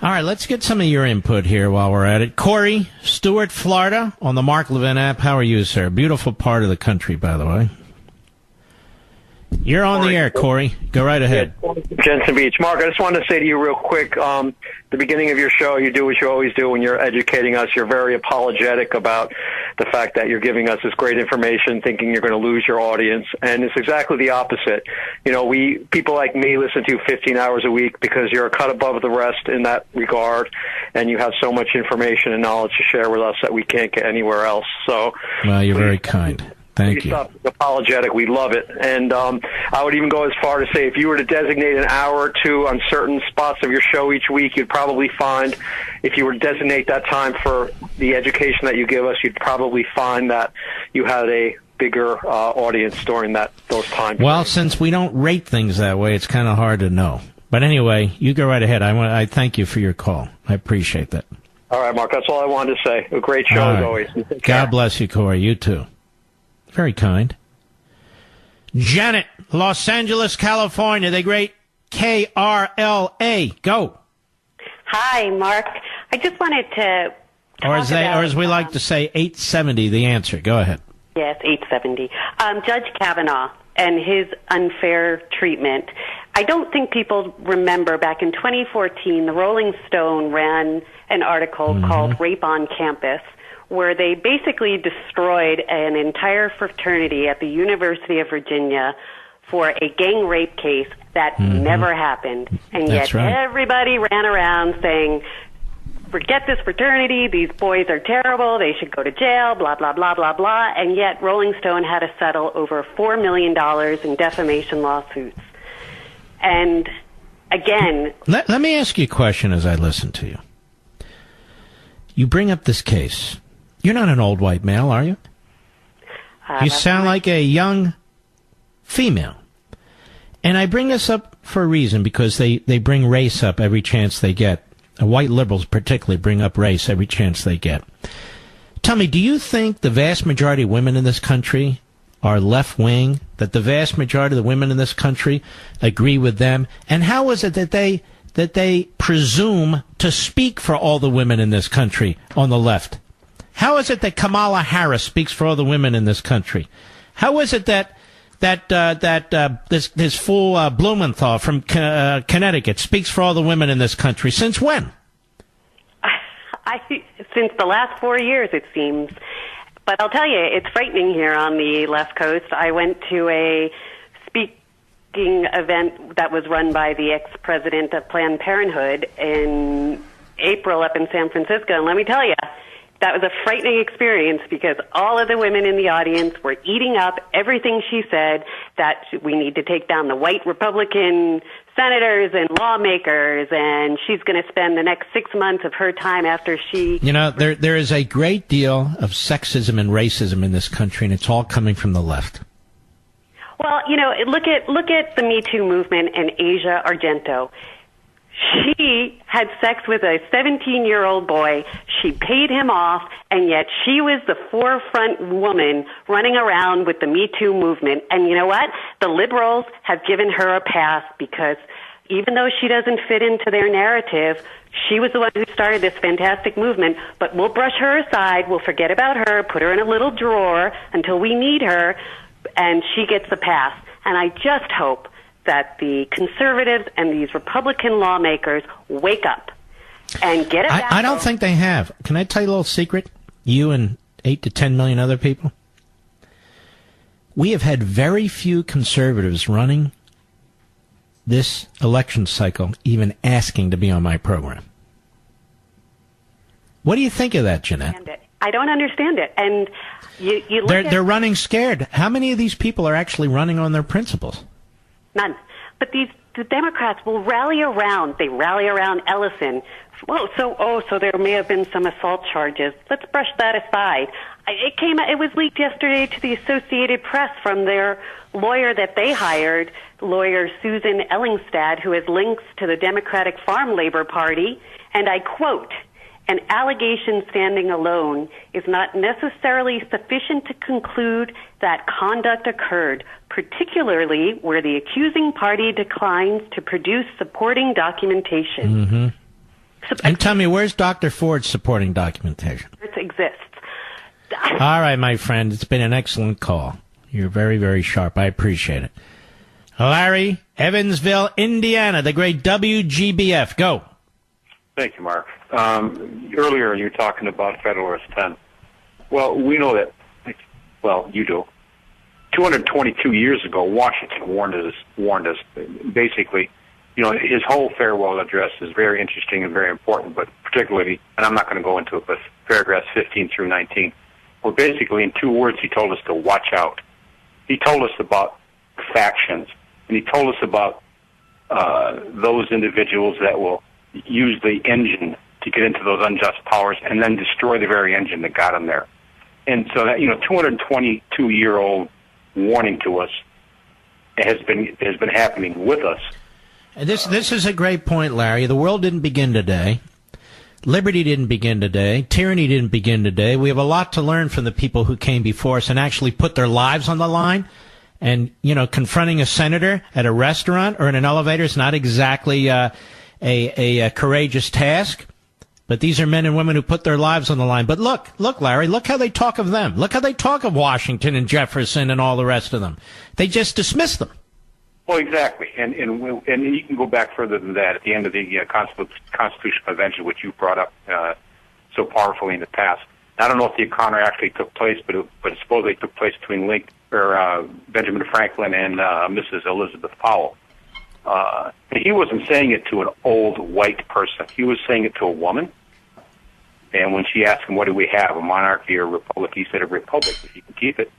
All right, let's get some of your input here while we're at it. Corey, Stewart, Florida, on the Mark Levin app. How are you, sir? Beautiful part of the country, by the way. You're on the air, Corey. Go right ahead. Jensen Beach. Mark, I just wanted to say to you real quick, the beginning of your show, you do what you always do when you're educating us. You're very apologetic about the fact that you're giving us this great information, thinking you're going to lose your audience. And it's exactly the opposite. You know, people like me listen to you 15 hours a week because you're a cut above the rest in that regard, and you have so much information and knowledge to share with us that we can't get anywhere else. So, well, you're very kind. Thank you. Stop apologetic. We love it. And I would even go as far to say if you were to designate an hour or two on certain spots of your show each week, you'd probably find, if you were to designate that time for the education that you give us, you'd probably find that you had a bigger audience during those times. Well, since we don't rate things that way, it's kind of hard to know. But anyway, you go right ahead. I thank you for your call. I appreciate that. All right, Mark. That's all I wanted to say. A great show as always. God bless you, Corey. You too. Very kind. Janet, Los Angeles, California, the great KRLA. Go. Hi, Mark. I just wanted to or as we like to say, 870, the answer. Go ahead. Yes, 870. Judge Kavanaugh and his unfair treatment. I don't think people remember back in 2014, the Rolling Stone ran an article called Rape on Campus, where they basically destroyed an entire fraternity at the University of Virginia for a gang rape case that never happened. And That's yet right. everybody ran around saying, forget this fraternity, these boys are terrible, they should go to jail, blah, blah, blah, blah, blah. And yet Rolling Stone had to settle over $4 million in defamation lawsuits. And again... Let me ask you a question as I listen to you. You bring up this case. You're not an old white male, are you? You sound like a young female. And I bring this up for a reason, because they bring race up every chance they get. White liberals particularly bring up race every chance they get. Tell me, do you think the vast majority of women in this country are left-wing, that the vast majority of the women in this country agree with them? And how is it that they presume to speak for all the women in this country on the left? How is it that Kamala Harris speaks for all the women in this country? How is it that this fool Blumenthal from Connecticut speaks for all the women in this country? Since when? Since the last 4 years, it seems. But I'll tell you, it's frightening here on the left coast. I went to a speaking event that was run by the ex-president of Planned Parenthood in April up in San Francisco, and let me tell you, that was a frightening experience because all of the women in the audience were eating up everything she said, that we need to take down the white Republican senators and lawmakers, and she's going to spend the next 6 months of her time after she... You know, there is a great deal of sexism and racism in this country, and it's all coming from the left. Well, you know, look at the Me Too movement and Asia Argento. She had sex with a 17-year-old boy. She paid him off, and yet she was the forefront woman running around with the Me Too movement. And you know what? The liberals have given her a pass because even though she doesn't fit into their narrative, she was the one who started this fantastic movement. But we'll brush her aside. We'll forget about her, put her in a little drawer until we need her, and she gets a pass. And I just hope that the conservatives and these Republican lawmakers wake up and get it back. I don't think they have. Can I tell you a little secret? You and 8 to 10 million other people? We have had very few conservatives running this election cycle even asking to be on my program. What do you think of that, Jeanette? I don't understand it. And you look they're running scared. How many of these people are actually running on their principles? None. But the Democrats will rally around. They rally around Ellison. So there may have been some assault charges. Let's brush that aside. It was leaked yesterday to the Associated Press from their lawyer that they hired, lawyer Susan Ellingstad, who has links to the Democratic Farm Labor Party. And I quote, "An allegation standing alone is not necessarily sufficient to conclude that conduct occurred, particularly where the accusing party declines to produce supporting documentation." Mm-hmm. And tell me, where's Dr. Ford's supporting documentation? It exists. All right, my friend, it's been an excellent call. You're very, very sharp. I appreciate it. Larry, Evansville, Indiana, the great WGBF. Go. Thank you, Mark. Earlier you were talking about Federalist 10. Well, we know that, well, you do. 222 years ago, Washington warned us basically, you know, his whole farewell address is very interesting and very important, but particularly, and I'm not going to go into it, but paragraphs 15 through 19, where basically in 2 words he told us to watch out. He told us about factions, and he told us about those individuals that will use the engine to get into those unjust powers and then destroy the very engine that got them there. And so that, you know, 222-year-old warning to us has been happening with us. This is a great point, Larry. The world didn't begin today. Liberty didn't begin today. Tyranny didn't begin today. We have a lot to learn from the people who came before us and actually put their lives on the line. And, you know, confronting a senator at a restaurant or in an elevator is not exactly a courageous task. But these are men and women who put their lives on the line. But look, Larry, look how they talk of them. Look how they talk of Washington and Jefferson and all the rest of them. They just dismiss them. Well, exactly. And you can go back further than that. At the end of the Constitutional Convention, which you brought up so powerfully in the past, I don't know if the encounter actually took place, but it supposedly took place between Benjamin Franklin and Mrs. Elizabeth Powell. He wasn't saying it to an old white person. He was saying it to a woman. And when she asked him, what do we have, a monarchy or a republic, he said a republic, if you can keep it.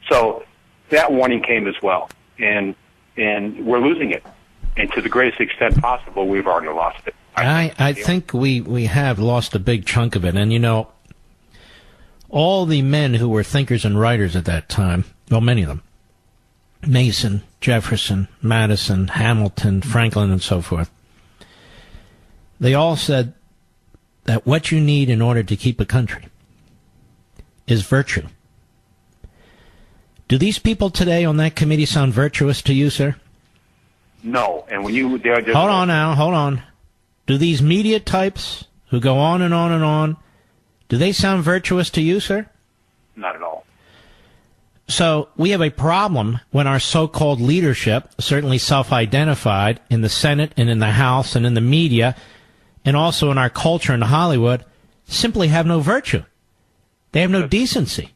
So that warning came as well. And we're losing it. And to the greatest extent possible, we've already lost it. I think we have lost a big chunk of it. And, you know, all the men who were thinkers and writers at that time, well, many of them, Mason, Jefferson, Madison, Hamilton, Franklin, and so forth, they all said that what you need in order to keep a country is virtue. Do these people today on that committee sound virtuous to you, sir? No. And when you... Hold on. Do these media types who go on and on and on, do they sound virtuous to you, sir? Not at all. So we have a problem when our so-called leadership, certainly self-identified in the Senate and in the House and in the media, and also in our culture in Hollywood, simply have no virtue. They have no decency.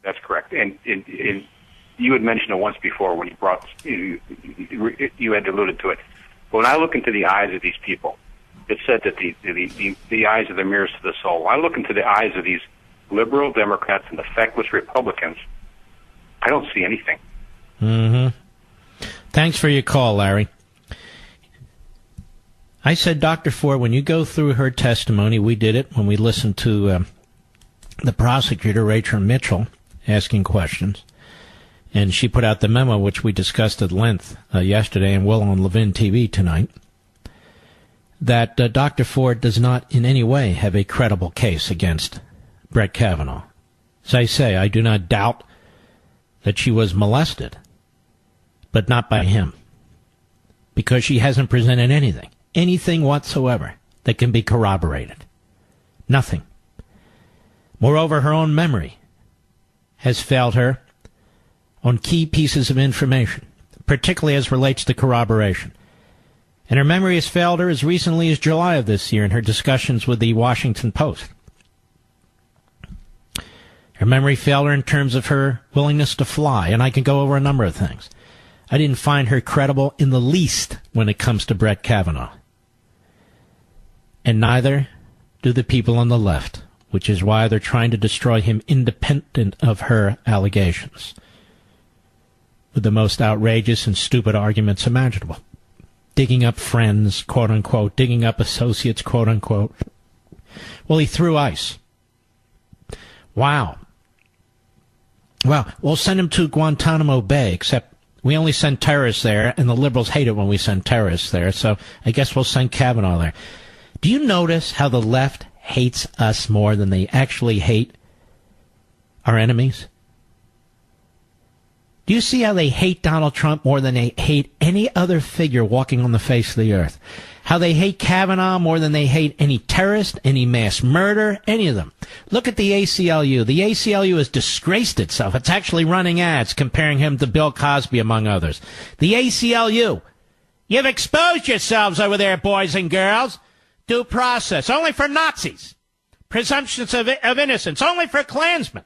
That's correct. And you had mentioned it once before when you had alluded to it. But when I look into the eyes of these people, It said that the eyes are the mirrors to the soul. I look into the eyes of these liberal Democrats and the feckless Republicans. I don't see anything. Mm-hmm. Thanks for your call, Larry. I said, Dr. Ford, when you go through her testimony, we did it when we listened to the prosecutor, Rachel Mitchell, asking questions. And she put out the memo, which we discussed at length yesterday and will on Levin TV tonight, that Dr. Ford does not in any way have a credible case against Brett Kavanaugh. As I say, I do not doubt that she was molested, but not by him, because she hasn't presented anything whatsoever that can be corroborated. Nothing. Moreover, her own memory has failed her on key pieces of information, particularly as relates to corroboration. And her memory has failed her as recently as July of this year in her discussions with the Washington Post. Her memory failed her in terms of her willingness to fly, and I can go over a number of things. I didn't find her credible in the least when it comes to Brett Kavanaugh. And neither do the people on the left, which is why they're trying to destroy him independent of her allegations, with the most outrageous and stupid arguments imaginable. Digging up friends, quote-unquote, digging up associates, quote-unquote. Well, he threw ice. Wow. Well, we'll send him to Guantanamo Bay, except we only send terrorists there, and the liberals hate it when we send terrorists there, so I guess we'll send Kavanaugh there. Do you notice how the left hates us more than they actually hate our enemies? Do you see how they hate Donald Trump more than they hate any other figure walking on the face of the earth? How they hate Kavanaugh more than they hate any terrorist, any mass murder, any of them. Look at the ACLU. The ACLU has disgraced itself. It's actually running ads comparing him to Bill Cosby, among others. The ACLU. You've exposed yourselves over there, boys and girls. Due process. Only for Nazis. Presumptions of innocence. Only for Klansmen.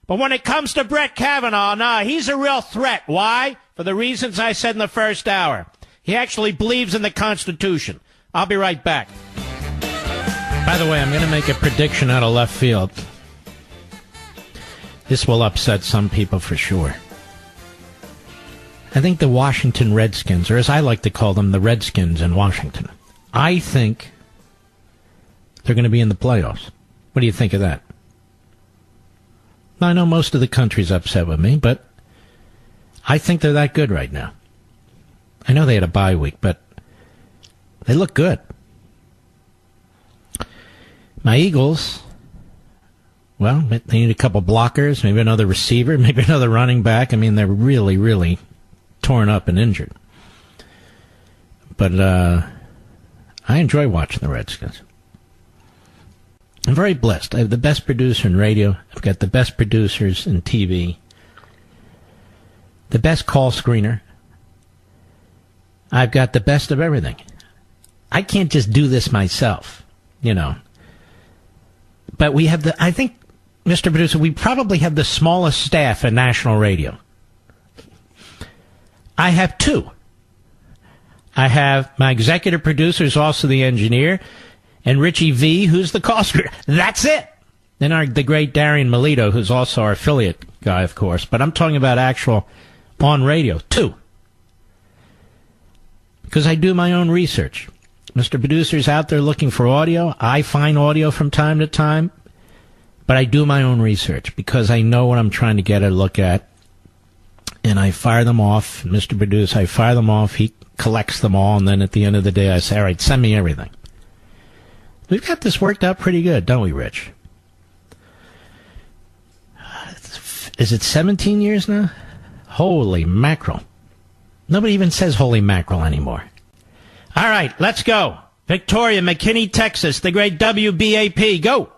But when it comes to Brett Kavanaugh, nah, he's a real threat. Why? For the reasons I said in the first hour. He actually believes in the Constitution. I'll be right back. By the way, I'm going to make a prediction out of left field. This will upset some people for sure. I think the Washington Redskins, or as I like to call them, the Redskins in Washington, I think they're going to be in the playoffs. What do you think of that? I know most of the country's upset with me, but I think they're that good right now. I know they had a bye week, but they look good. My Eagles, well, they need a couple blockers, maybe another receiver, maybe another running back. I mean, they're really, really torn up and injured. But I enjoy watching the Redskins. I'm very blessed. I have the best producer in radio. I've got the best producers in TV. The best call screener. I've got the best of everything. I can't just do this myself, you know. But we have I think, Mr. Producer, we probably have the smallest staff in national radio. I have two. I have my executive producer, who's also the engineer, and Richie V, who's the call screener. That's it. Then the great Darian Melito, who's also our affiliate guy, of course. But I'm talking about actual on radio. Two. Because I do my own research. Mr. Producer's out there looking for audio. I find audio from time to time. But I do my own research because I know what I'm trying to get a look at. And I fire them off. Mr. Producer, I fire them off. He collects them all. And then at the end of the day, I say, all right, send me everything. We've got this worked out pretty good, don't we, Rich? Is it 17 years now? Holy mackerel. Nobody even says holy mackerel anymore. All right, let's go. Victoria, McKinney, Texas, the great WBAP. Go.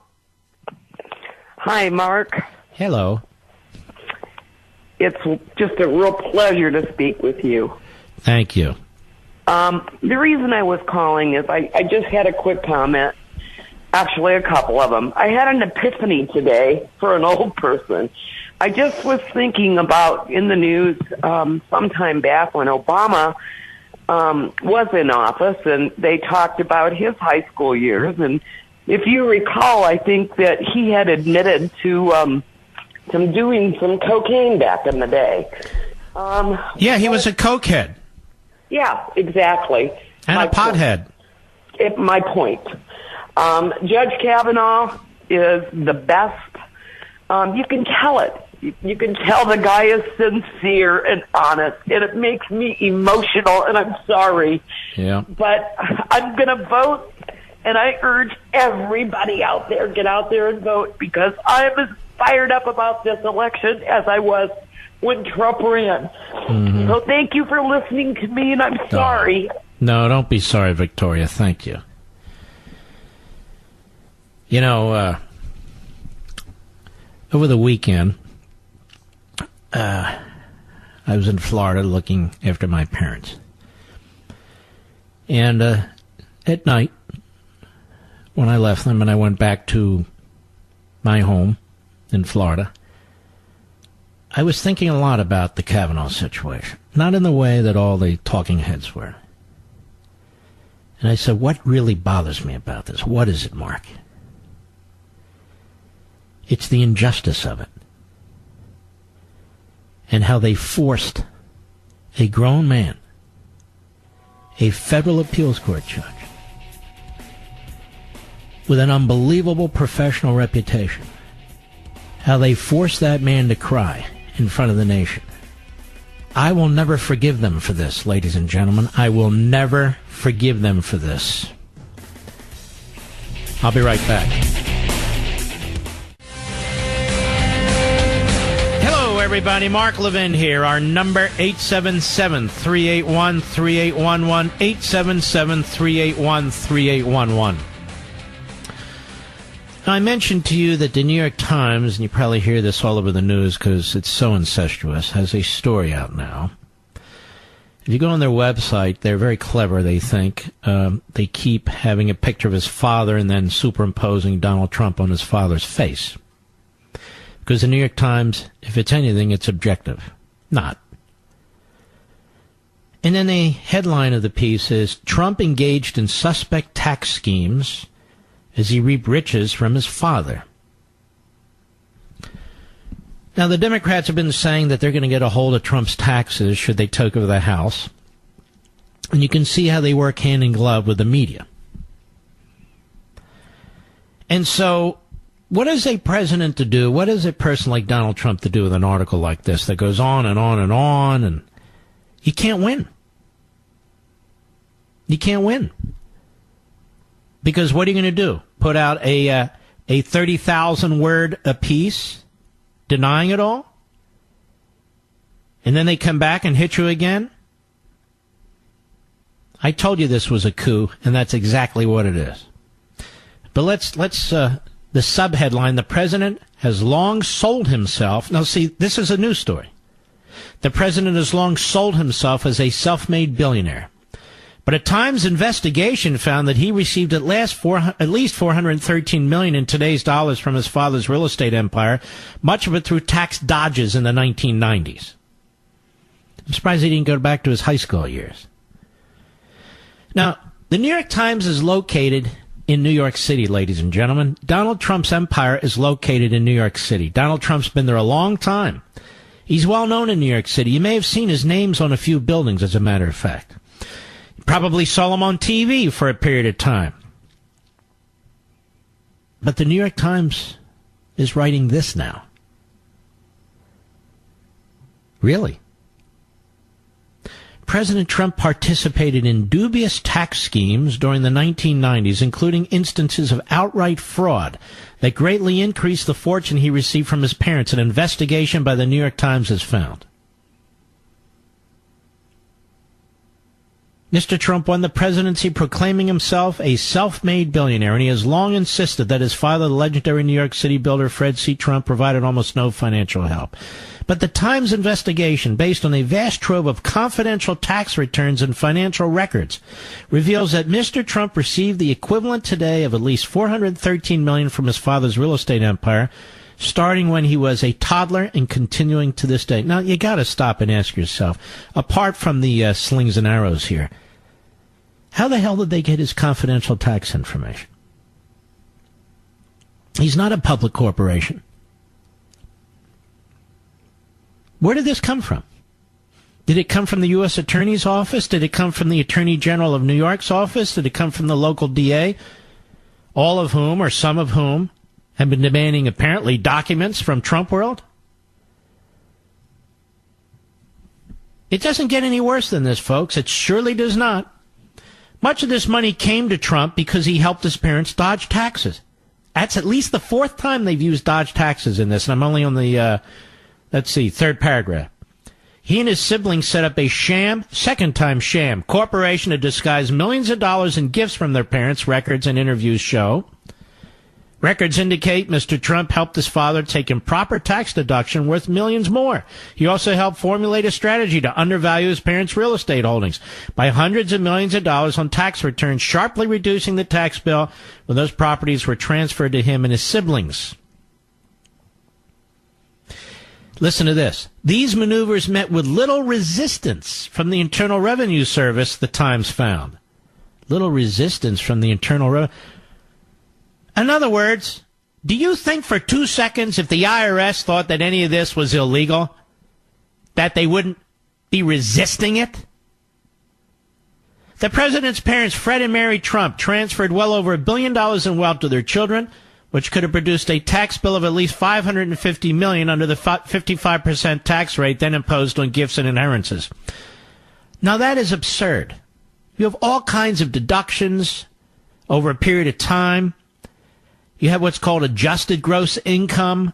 Hi, Mark. Hello. It's just a real pleasure to speak with you. Thank you. The reason I was calling is I just had a quick comment. Actually, a couple of them. I had an epiphany today for an old person. I just was thinking about in the news sometime back when Obama was in office, and they talked about his high school years. And if you recall, I think that he had admitted to doing some cocaine back in the day. Yeah, he was a cokehead. Yeah, exactly. And a pothead. My point. Judge Kavanaugh is the best. You can tell it. You can tell the guy is sincere and honest, and it makes me emotional, and I'm sorry. Yeah. But I'm going to vote, and I urge everybody out there, get out there and vote, because I'm as fired up about this election as I was when Trump ran. Mm-hmm. So thank you for listening to me, and I'm sorry. No, don't be sorry, Victoria. Thank you. You know, over the weekend, I was in Florida looking after my parents. And at night, when I left them and I went back to my home in Florida, I was thinking a lot about the Kavanaugh situation. Not in the way that all the talking heads were. And I said, what really bothers me about this? What is it, Mark? It's the injustice of it. And how they forced a grown man, a federal appeals court judge, with an unbelievable professional reputation, how they forced that man to cry in front of the nation. I will never forgive them for this, ladies and gentlemen. I will never forgive them for this. I'll be right back. Hello, everybody. Mark Levin here. Our number, 877-381-3811, 877-381-3811. I mentioned to you that the New York Times, and you probably hear this all over the news because it's so incestuous, has a story out now. If you go on their website, they're very clever, they think. They keep having a picture of his father and then superimposing Donald Trump on his father's face. Because the New York Times, if it's anything, it's objective. Not. And then the headline of the piece is, Trump engaged in suspect tax schemes as he reaped riches from his father. Now, the Democrats have been saying that they're going to get a hold of Trump's taxes should they take over the House. And you can see how they work hand in glove with the media. And so, what is a president to do? What is a person like Donald Trump to do with an article like this that goes on and on and on, and you can't win? You can't win. Because what are you going to do? Put out a 30,000-word a piece denying it all? And then they come back and hit you again? I told you this was a coup, and that's exactly what it is. But let's the subheadline, the president has long sold himself. Now, see, this is a news story. The president has long sold himself as a self-made billionaire. But a Times investigation found that he received at least $413 million in today's dollars from his father's real estate empire, much of it through tax dodges in the 1990s. I'm surprised he didn't go back to his high school years. Now, the New York Times is located in New York City, ladies and gentlemen. Donald Trump's empire is located in New York City. Donald Trump's been there a long time. He's well known in New York City. You may have seen his names on a few buildings, as a matter of fact. Probably saw him on TV for a period of time. But the New York Times is writing this now. Really? President Trump participated in dubious tax schemes during the 1990s, including instances of outright fraud that greatly increased the fortune he received from his parents, an investigation by the New York Times has found. Mr. Trump won the presidency proclaiming himself a self-made billionaire, and he has long insisted that his father, the legendary New York City builder Fred C. Trump, provided almost no financial help. But the Times investigation, based on a vast trove of confidential tax returns and financial records, reveals that Mr. Trump received the equivalent today of at least $413 million from his father's real estate empire, starting when he was a toddler and continuing to this day. Now, you got to stop and ask yourself, apart from the slings and arrows here, how the hell did they get his confidential tax information? He's not a public corporation. Where did this come from? Did it come from the U.S. Attorney's Office? Did it come from the Attorney General of New York's office? Did it come from the local DA? All of whom, or some of whom, have been demanding, apparently, documents from Trump World? It doesn't get any worse than this, folks. It surely does not. Much of this money came to Trump because he helped his parents dodge taxes. That's at least the fourth time they've used dodge taxes in this, and I'm only on the, third paragraph. He and his siblings set up a second-time sham, corporation to disguise millions of dollars in gifts from their parents, records and interviews show. Records indicate Mr. Trump helped his father take improper tax deduction worth millions more. He also helped formulate a strategy to undervalue his parents' real estate holdings by hundreds of millions of dollars on tax returns, sharply reducing the tax bill when those properties were transferred to him and his siblings. Listen to this. These maneuvers met with little resistance from the Internal Revenue Service, the Times found. Little resistance from the Internal Revenue. In other words, do you think for 2 seconds if the IRS thought that any of this was illegal, that they wouldn't be resisting it? The president's parents, Fred and Mary Trump, transferred well over $1 billion in wealth to their children, which could have produced a tax bill of at least $550 million under the 55% tax rate then imposed on gifts and inheritances. Now that is absurd. You have all kinds of deductions over a period of time. You have what's called adjusted gross income.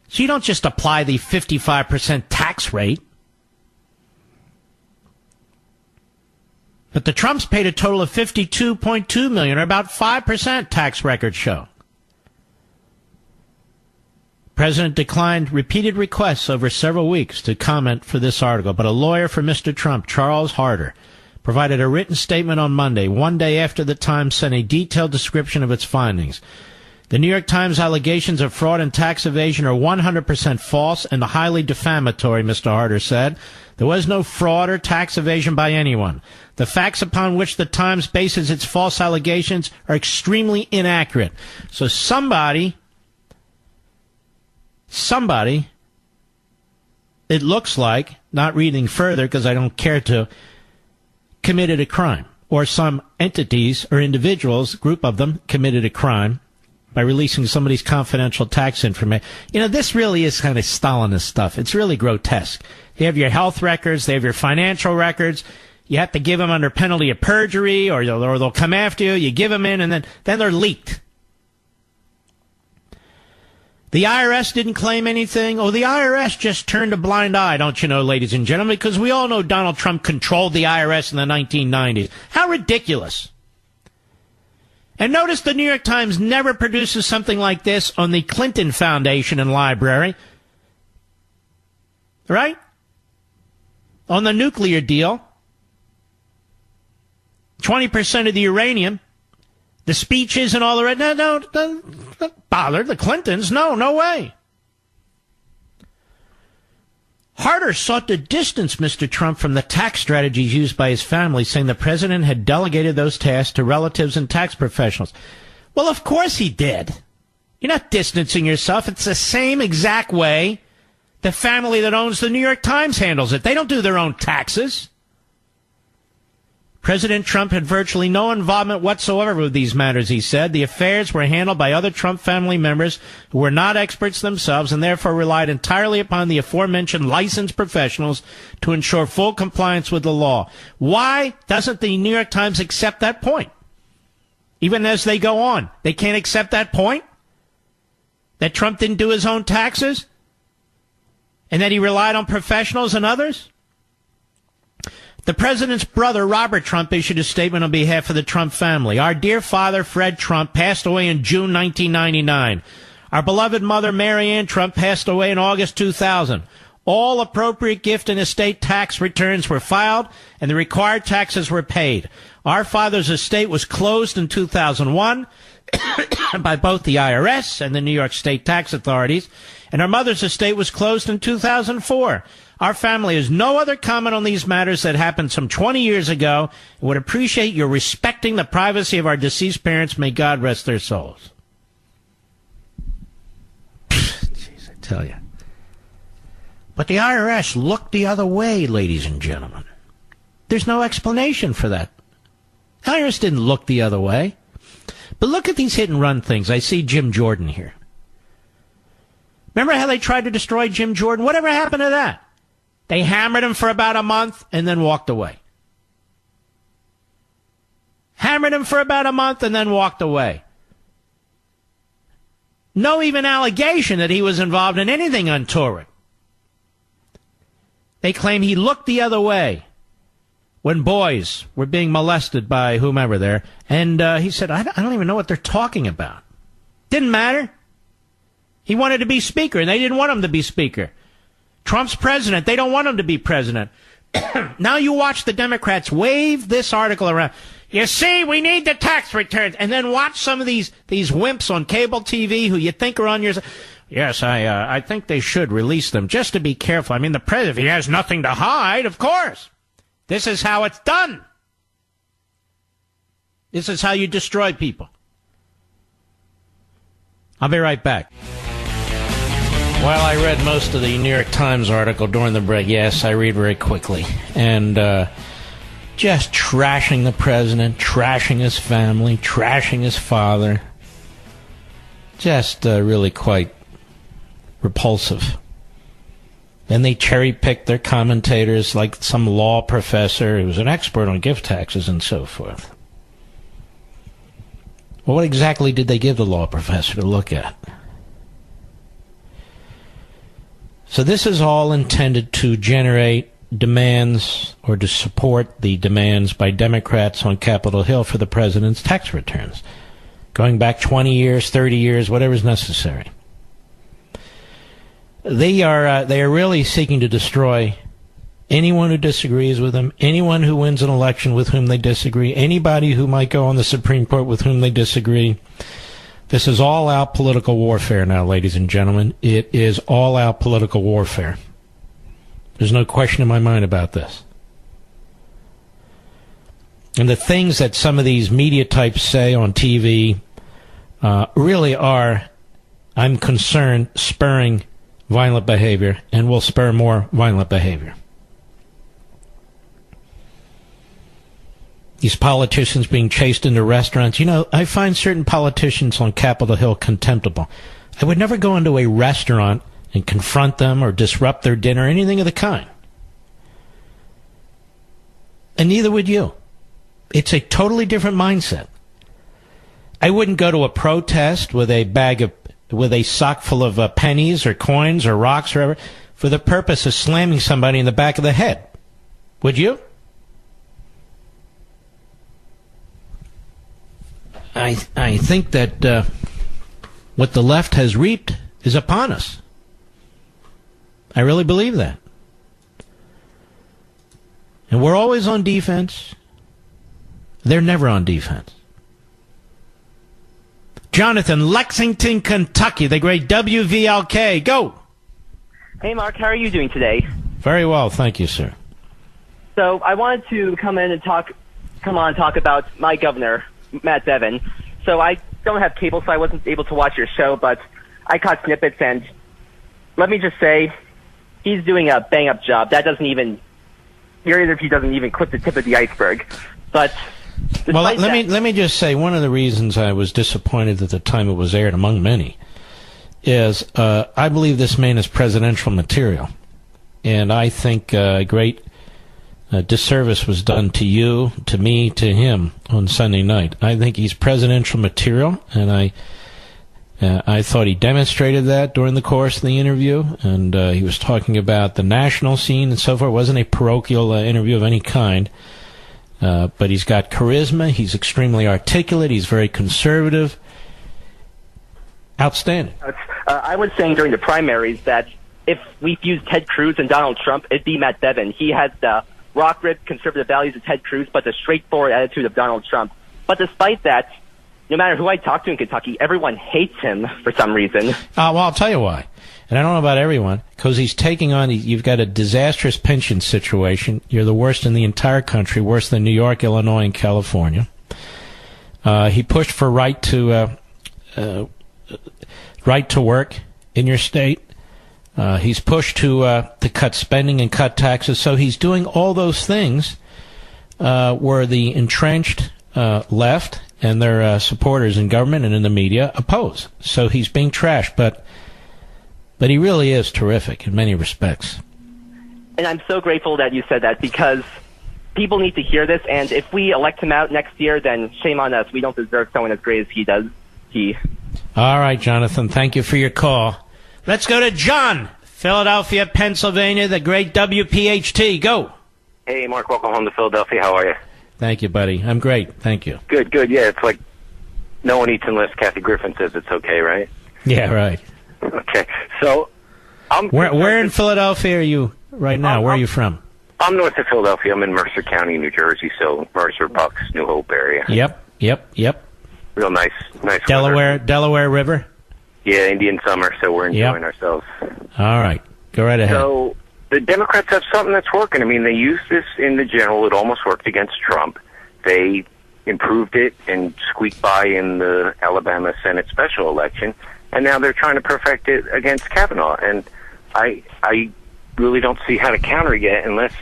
So you don't just apply the 55% tax rate. But the Trumps paid a total of $52.2 million, or about 5%, tax records show. The president declined repeated requests over several weeks to comment for this article, but a lawyer for Mr. Trump, Charles Harder, provided a written statement on Monday, one day after the Times sent a detailed description of its findings. The New York Times allegations of fraud and tax evasion are 100% false and highly defamatory, Mr. Harder said. There was no fraud or tax evasion by anyone. The facts upon which the Times bases its false allegations are extremely inaccurate. So somebody, it looks like, not reading further because I don't care to, committed a crime, or some entities or individuals, group of them, committed a crime by releasing somebody's confidential tax information. You know, this really is kind of Stalinist stuff. It's really grotesque. They have your health records, they have your financial records. You have to give them under penalty of perjury, or they'll come after you. You give them in, and then they're leaked. The IRS didn't claim anything. Oh, the IRS just turned a blind eye, don't you know, ladies and gentlemen, because we all know Donald Trump controlled the IRS in the 1990s. How ridiculous. And notice the New York Times never produces something like this on the Clinton Foundation and Library. Right? On the nuclear deal. 20% of the uranium. The speeches and all the rest. No, don't bother the Clintons. No way. Harder sought to distance Mr. Trump from the tax strategies used by his family, saying the president had delegated those tasks to relatives and tax professionals. Well, of course he did. You're not distancing yourself. It's the same exact way the family that owns the New York Times handles it. They don't do their own taxes. President Trump had virtually no involvement whatsoever with these matters, he said. The affairs were handled by other Trump family members who were not experts themselves and therefore relied entirely upon the aforementioned licensed professionals to ensure full compliance with the law. Why doesn't the New York Times accept that point? Even as they go on, they can't accept that point? That Trump didn't do his own taxes? And that he relied on professionals and others? The president's brother, Robert Trump, issued a statement on behalf of the Trump family. Our dear father, Fred Trump, passed away in June 1999. Our beloved mother, Mary Ann Trump, passed away in August 2000. All appropriate gift and estate tax returns were filed, and the required taxes were paid. Our father's estate was closed in 2001 by both the IRS and the New York State tax authorities, and our mother's estate was closed in 2004. Our family has no other comment on these matters that happened some 20 years ago and would appreciate your respecting the privacy of our deceased parents. May God rest their souls. Jeez, I tell you. But the IRS looked the other way, ladies and gentlemen. There's no explanation for that. The IRS didn't look the other way. But look at these hit-and-run things. I see Jim Jordan here. Remember how they tried to destroy Jim Jordan? Whatever happened to that? They hammered him for about a month and then walked away. Hammered him for about a month and then walked away. No even allegation that he was involved in anything untoward. They claim he looked the other way when boys were being molested by whomever there. And he said, I don't even know what they're talking about. Didn't matter. He wanted to be speaker, and they didn't want him to be speaker. Trump's president. They don't want him to be president. Now you watch the Democrats wave this article around. You see, we need the tax returns. And then watch some of these wimps on cable TV who you think are on your side. Yes, I think they should release them just to be careful. I mean, the president, he has nothing to hide, of course. This is how it's done. This is how you destroy people. I'll be right back. Well, I read most of the New York Times article during the break. Yes, I read very quickly. And just trashing the president, trashing his family, trashing his father. Just really quite repulsive. And they cherry-picked their commentators like some law professor who was an expert on gift taxes and so forth. Well, what exactly did they give the law professor to look at? So this is all intended to generate demands or to support the demands by Democrats on Capitol Hill for the president's tax returns, going back 20 years, 30 years, whatever's necessary. They are really seeking to destroy anyone who disagrees with them, anyone who wins an election with whom they disagree, anybody who might go on the Supreme Court with whom they disagree. This is all-out political warfare now, ladies and gentlemen. It is all-out political warfare. There's no question in my mind about this. And the things that some of these media types say on TV really are, I'm concerned, spurring violent behavior and will spur more violent behavior. These politicians being chased into restaurants. You know, I find certain politicians on Capitol Hill contemptible. I would never go into a restaurant and confront them or disrupt their dinner or anything of the kind. And neither would you. It's a totally different mindset. I wouldn't go to a protest with a sock full of pennies or coins or rocks or whatever for the purpose of slamming somebody in the back of the head. Would you? I think that what the left has reaped is upon us. I really believe that. And we're always on defense. They're never on defense. Jonathan, Lexington, Kentucky, the great WVLK. Go. Hey, Mark, how are you doing today? Very well, thank you, sir. So I wanted to come talk about my governor, Matt Bevin. So I don't have cable, so I wasn't able to watch your show, but I caught snippets, and let me just say, he's doing a bang-up job. That doesn't even, your interview doesn't even clip the tip of the iceberg. But well, let me just say, one of the reasons I was disappointed at the time it was aired, among many, is I believe this man is presidential material, and I think a great disservice was done to you, to me, to him on Sunday night. I think he's presidential material, and I thought he demonstrated that during the course of the interview, and he was talking about the national scene and so forth. It wasn't a parochial interview of any kind, but he's got charisma, he's extremely articulate, he's very conservative. Outstanding. I was saying during the primaries that if we fused Ted Cruz and Donald Trump, it'd be Matt Bevin. He has the rock-ribbed conservative values of Ted Cruz, but the straightforward attitude of Donald Trump. But despite that, no matter who I talk to in Kentucky, everyone hates him for some reason. Well, I'll tell you why. And I don't know about everyone, because he's taking on, you've got a disastrous pension situation. You're the worst in the entire country, worse than New York, Illinois, and California. He pushed for right to work in your state. He's pushed to cut spending and cut taxes. So he's doing all those things where the entrenched left and their supporters in government and in the media oppose. So he's being trashed, but he really is terrific in many respects. And I'm so grateful that you said that, because people need to hear this, and if we elect him out next year, then shame on us. We don't deserve someone as great as he does. All right, Jonathan, thank you for your call. Let's go to John, Philadelphia, Pennsylvania, the great WPHT. Go. Hey, Mark, welcome home to Philadelphia. How are you? Thank you, buddy. I'm great. Thank you. Good. Yeah, it's like no one eats unless Kathy Griffin says it's okay, right? Yeah, right. Okay. So, Where in Philadelphia are you right now? Where are you from? I'm north of Philadelphia. I'm in Mercer County, New Jersey, so Mercer, Bucks, New Hope area. Yep. Real nice Delaware River? Yeah, Indian summer, so we're enjoying ourselves. All right. Go right ahead. So, the Democrats have something that's working. I mean, they used this in the general. It almost worked against Trump. They improved it and squeaked by in the Alabama Senate special election, and now they're trying to perfect it against Kavanaugh. And I really don't see how to counter it yet unless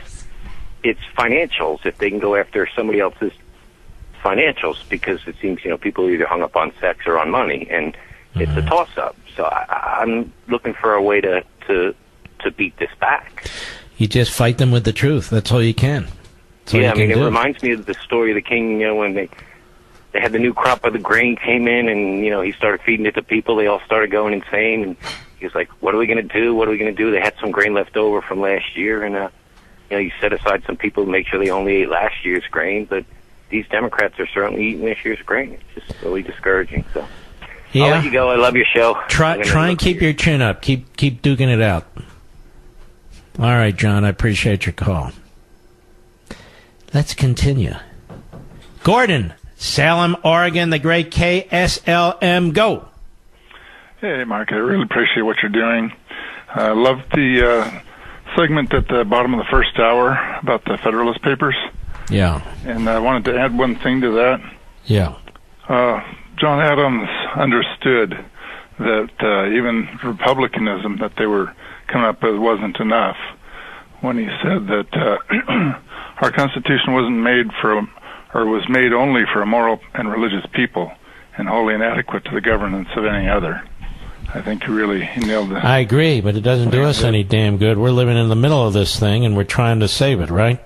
it's financials, if they can go after somebody else's financials, because it seems, people are either hung up on sex or on money, and it's a toss-up. So I'm looking for a way to beat this back. You just fight them with the truth. That's all you can. It reminds me of the story of the king, when they had the new crop of the grain came in, and, he started feeding it to people. They all started going insane, and he was like, what are we going to do? What are we going to do? They had some grain left over from last year, and, you set aside some people to make sure they only ate last year's grain, but these Democrats are certainly eating this year's grain. It's just really discouraging, so. Yeah. I'll let you go. I love your show. Try and keep your chin up. Keep duking it out. All right, John, I appreciate your call. Let's continue. Gordon, Salem, Oregon, the great KSLM. Go. Hey, Mark, I really appreciate what you're doing. I love the segment at the bottom of the first hour about the Federalist Papers. Yeah. And I wanted to add one thing to that. Yeah. John Adams understood that even republicanism that they were coming up with wasn't enough when he said that our Constitution wasn't made was made only for a moral and religious people and wholly inadequate to the governance of any other. I think he nailed that. I agree, but it doesn't do us any damn good. We're living in the middle of this thing, and we're trying to save it, right?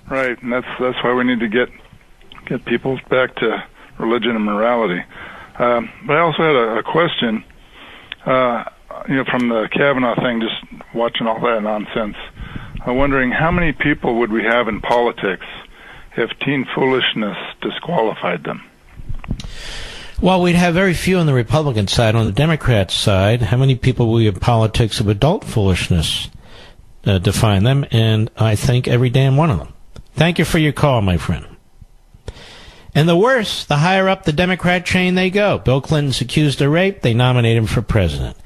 Right, and that's why we need to get people back to religion and morality. But I also had a question, from the Kavanaugh thing, just watching all that nonsense. I'm wondering how many people would we have in politics if teen foolishness disqualified them? Well, we'd have very few on the Republican side. On the Democrat side, how many people will we have politics of adult foolishness define them? And I think every damn one of them. Thank you for your call, my friend. And the worse, the higher up the Democrat chain they go. Bill Clinton's accused of rape, they nominate him for president.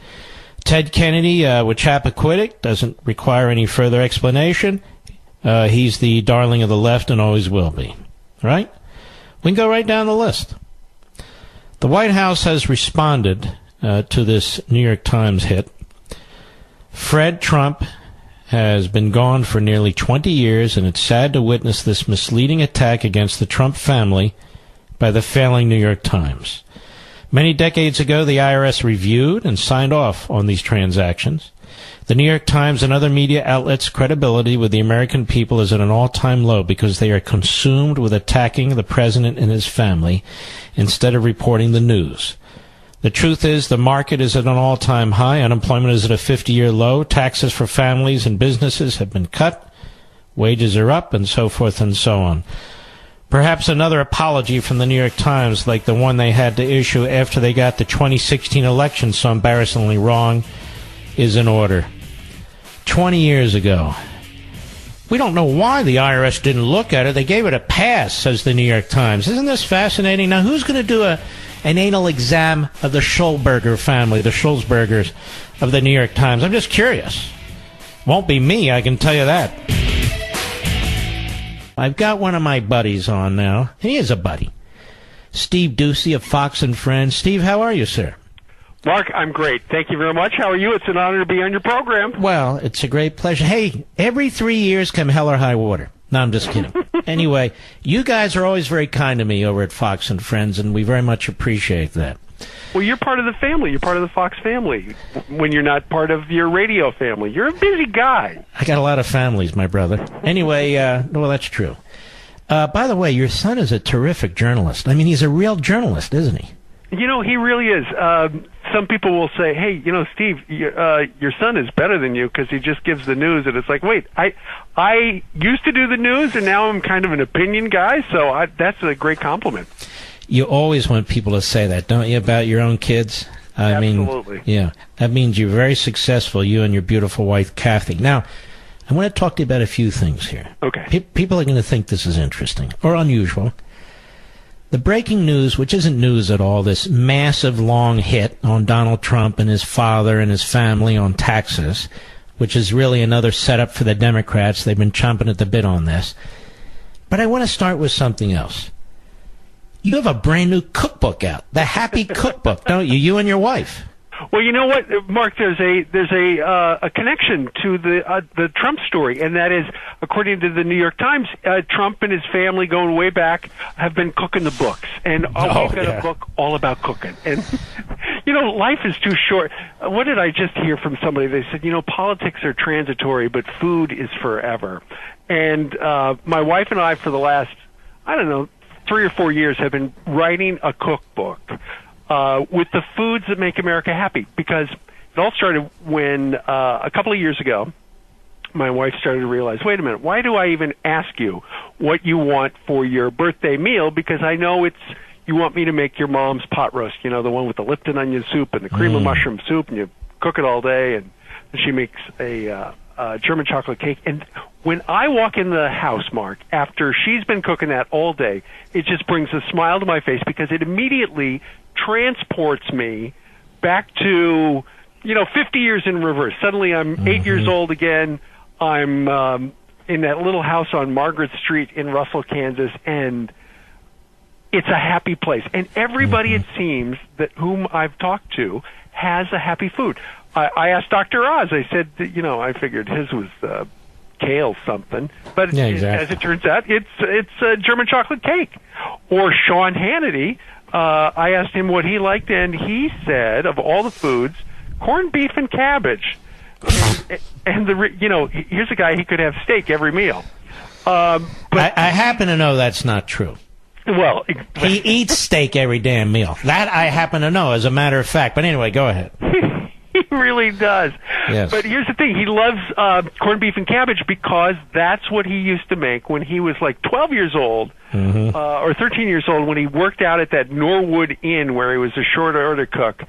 Ted Kennedy, with Chappaquiddick, doesn't require any further explanation. He's the darling of the left and always will be. Right? We can go right down the list. The White House has responded to this New York Times hit. Fred Trump has been gone for nearly 20 years, and it's sad to witness this misleading attack against the Trump family by the failing New York Times. Many decades ago, the IRS reviewed and signed off on these transactions. The New York Times and other media outlets' credibility with the American people is at an all-time low because they are consumed with attacking the president and his family instead of reporting the news. The truth is the market is at an all-time high. Unemployment is at a 50-year low. Taxes for families and businesses have been cut. Wages are up, and so forth and so on. Perhaps another apology from the New York Times, like the one they had to issue after they got the 2016 election so embarrassingly wrong, is in order. 20 years ago. We don't know why the IRS didn't look at it. They gave it a pass, says the New York Times. Isn't this fascinating? Now, who's going to do an anal exam of the Schulberger family, the Schulzbergers of the New York Times? I'm just curious. Won't be me, I can tell you that. I've got one of my buddies on now. He is a buddy. Steve Ducey of Fox and Friends. Steve, how are you, sir? Mark, I'm great. Thank you very much. How are you? It's an honor to be on your program. Well, it's a great pleasure. Hey, every 3 years come hell or high water. No, I'm just kidding. Anyway, you guys are always very kind to me over at Fox and Friends, and we very much appreciate that. Well, you're part of the family. You're part of the Fox family when you're not part of your radio family. You're a busy guy. I got a lot of families, my brother. Anyway, well, that's true. By the way, your son is a terrific journalist. I mean, he's a real journalist, isn't he? You know, he really is. Some people will say, hey, you know, Steve, your son is better than you because he just gives the news. And it's like, wait, I used to do the news, and now I'm kind of an opinion guy, so that's a great compliment. You always want people to say that, don't you, about your own kids? Absolutely. Yeah. That means you're very successful, you and your beautiful wife, Kathy. Now, I want to talk to you about a few things here. Okay. People are going to think this is interesting or unusual. The breaking news, which isn't news at all, this massive long hit on Donald Trump and his father and his family on taxes, which is really another setup for the Democrats. They've been chomping at the bit on this. But I want to start with something else. You have a brand new cookbook out, the Happy Cookbook, don't you? You and your wife. Well, you know what, Mark? There's a connection to the Trump story, and that is, according to the New York Times, Trump and his family, going way back, have been cooking the books, and we've got a book all about cooking. And you know, life is too short. What did I just hear from somebody? They said, you know, politics are transitory, but food is forever. And my wife and I, for the last, I don't know, 3 or 4 years, have been writing a cookbook with the foods that make America happy, because it all started when a couple of years ago my wife started to realize, wait a minute, why do I even ask you what you want for your birthday meal? Because I know you want me to make your mom's pot roast, you know, the one with the Lipton onion soup and the cream of mushroom soup, and you cook it all day, and she makes a German chocolate cake. And when I walk in the house, Mark, after she's been cooking that all day, it just brings a smile to my face, because it immediately transports me back to, 50 years in reverse. Suddenly I'm 8 years old again. I'm in that little house on Margaret Street in Russell, Kansas, and it's a happy place. And everybody, it seems, that whom I've talked to has a happy food. I asked Dr. Oz. I said, I figured his was kale something, but as it turns out, it's a German chocolate cake. Or Sean Hannity. I asked him what he liked, and he said, of all the foods, corned beef and cabbage. And here's a guy, he could have steak every meal. But I happen to know that's not true. Well, he eats steak every damn meal. That I happen to know, as a matter of fact. But anyway, go ahead. He really does. Yes. But here's the thing. He loves corned beef and cabbage because that's what he used to make when he was like 12 years old or 13 years old, when he worked out at that Norwood Inn where he was a short order cook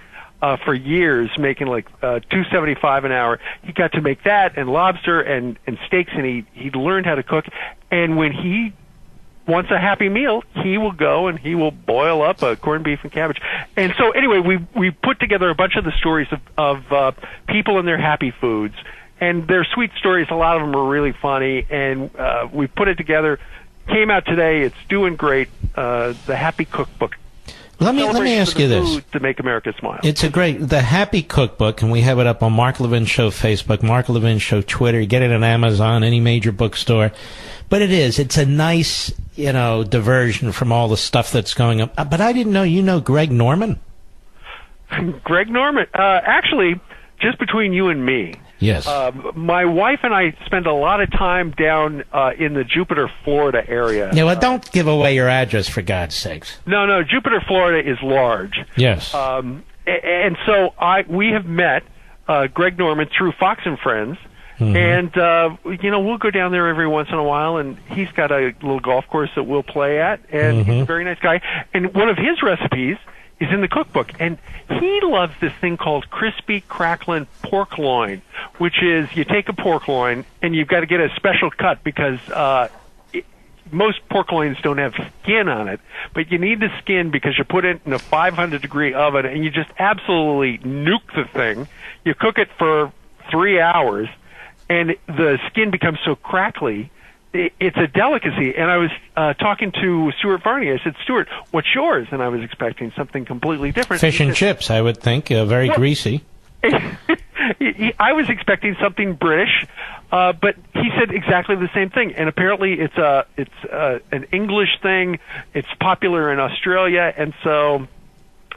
for years, making like $2.75 an hour. He got to make that and lobster and steaks, and he learned how to cook. And when he wants a happy meal, he will go and he will boil up a corned beef and cabbage. And so anyway, we put together a bunch of the stories of people and their happy foods, and they're sweet stories. A lot of them are really funny, and we put it together. Came out today. It's doing great. The Happy Cookbook. Let me ask you this. To make America smile. It's the Happy Cookbook, and we have it up on Mark Levin Show Facebook, Mark Levin Show Twitter. You get it on Amazon, any major bookstore. But it's a nice, diversion from all the stuff that's going on. But I didn't know you know Greg Norman. Greg Norman. Actually, just between you and me. Yes. My wife and I spend a lot of time down in the Jupiter, Florida area. Yeah, well, don't give away your address, for God's sakes. No, Jupiter, Florida is large. Yes. And so we have met Greg Norman through Fox and Friends. And, we'll go down there every once in a while, and he's got a little golf course that we'll play at, and he's a very nice guy. And one of his recipes is in the cookbook, and he loves this thing called crispy cracklin' pork loin, which is you take a pork loin and you've got to get a special cut because most pork loins don't have skin on it, but you need the skin because you put it in a 500-degree oven and you just absolutely nuke the thing. You cook it for 3 hours, and the skin becomes so crackly. It's a delicacy. And I was talking to Stuart Varney. I said, Stuart, what's yours? And I was expecting something completely different. Fish and chips, I would think, very greasy. I was expecting something British, but he said exactly the same thing. And apparently, it's an English thing. It's popular in Australia, and so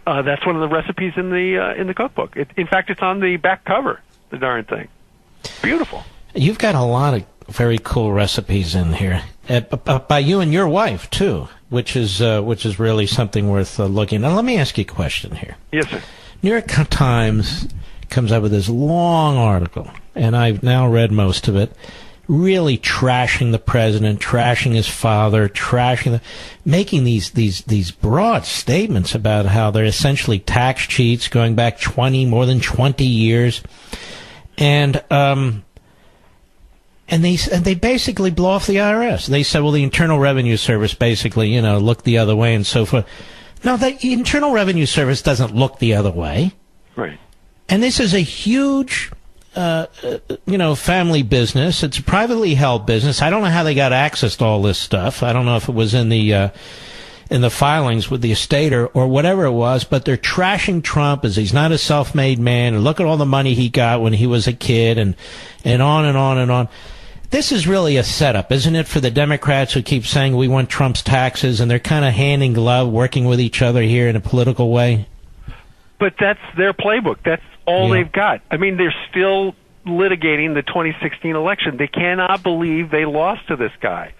that's one of the recipes in the cookbook. In fact, it's on the back cover. The darn thing, beautiful. You've got a lot of very cool recipes in here by you and your wife too, which is really something worth looking. Now, let me ask you a question here. Yes, sir. New York Times comes up with this long article, and I've now read most of it, really trashing the president, trashing his father, making these broad statements about how they're essentially tax cheats going back more than 20 years, and they basically blow off the IRS. They said, well, the Internal Revenue Service basically, looked the other way and so forth. No, the Internal Revenue Service doesn't look the other way. Right. And this is a huge, family business. It's a privately held business. I don't know how they got access to all this stuff. I don't know if it was in the filings with the estate or whatever it was, but they're trashing Trump as he's not a self-made man. And look at all the money he got when he was a kid and on and on and on. This is really a setup, isn't it, for the Democrats who keep saying we want Trump's taxes, and they're kind of hand in glove working with each other here in a political way? But that's their playbook. That's all they've got. I mean, they're still litigating the 2016 election. They cannot believe they lost to this guy.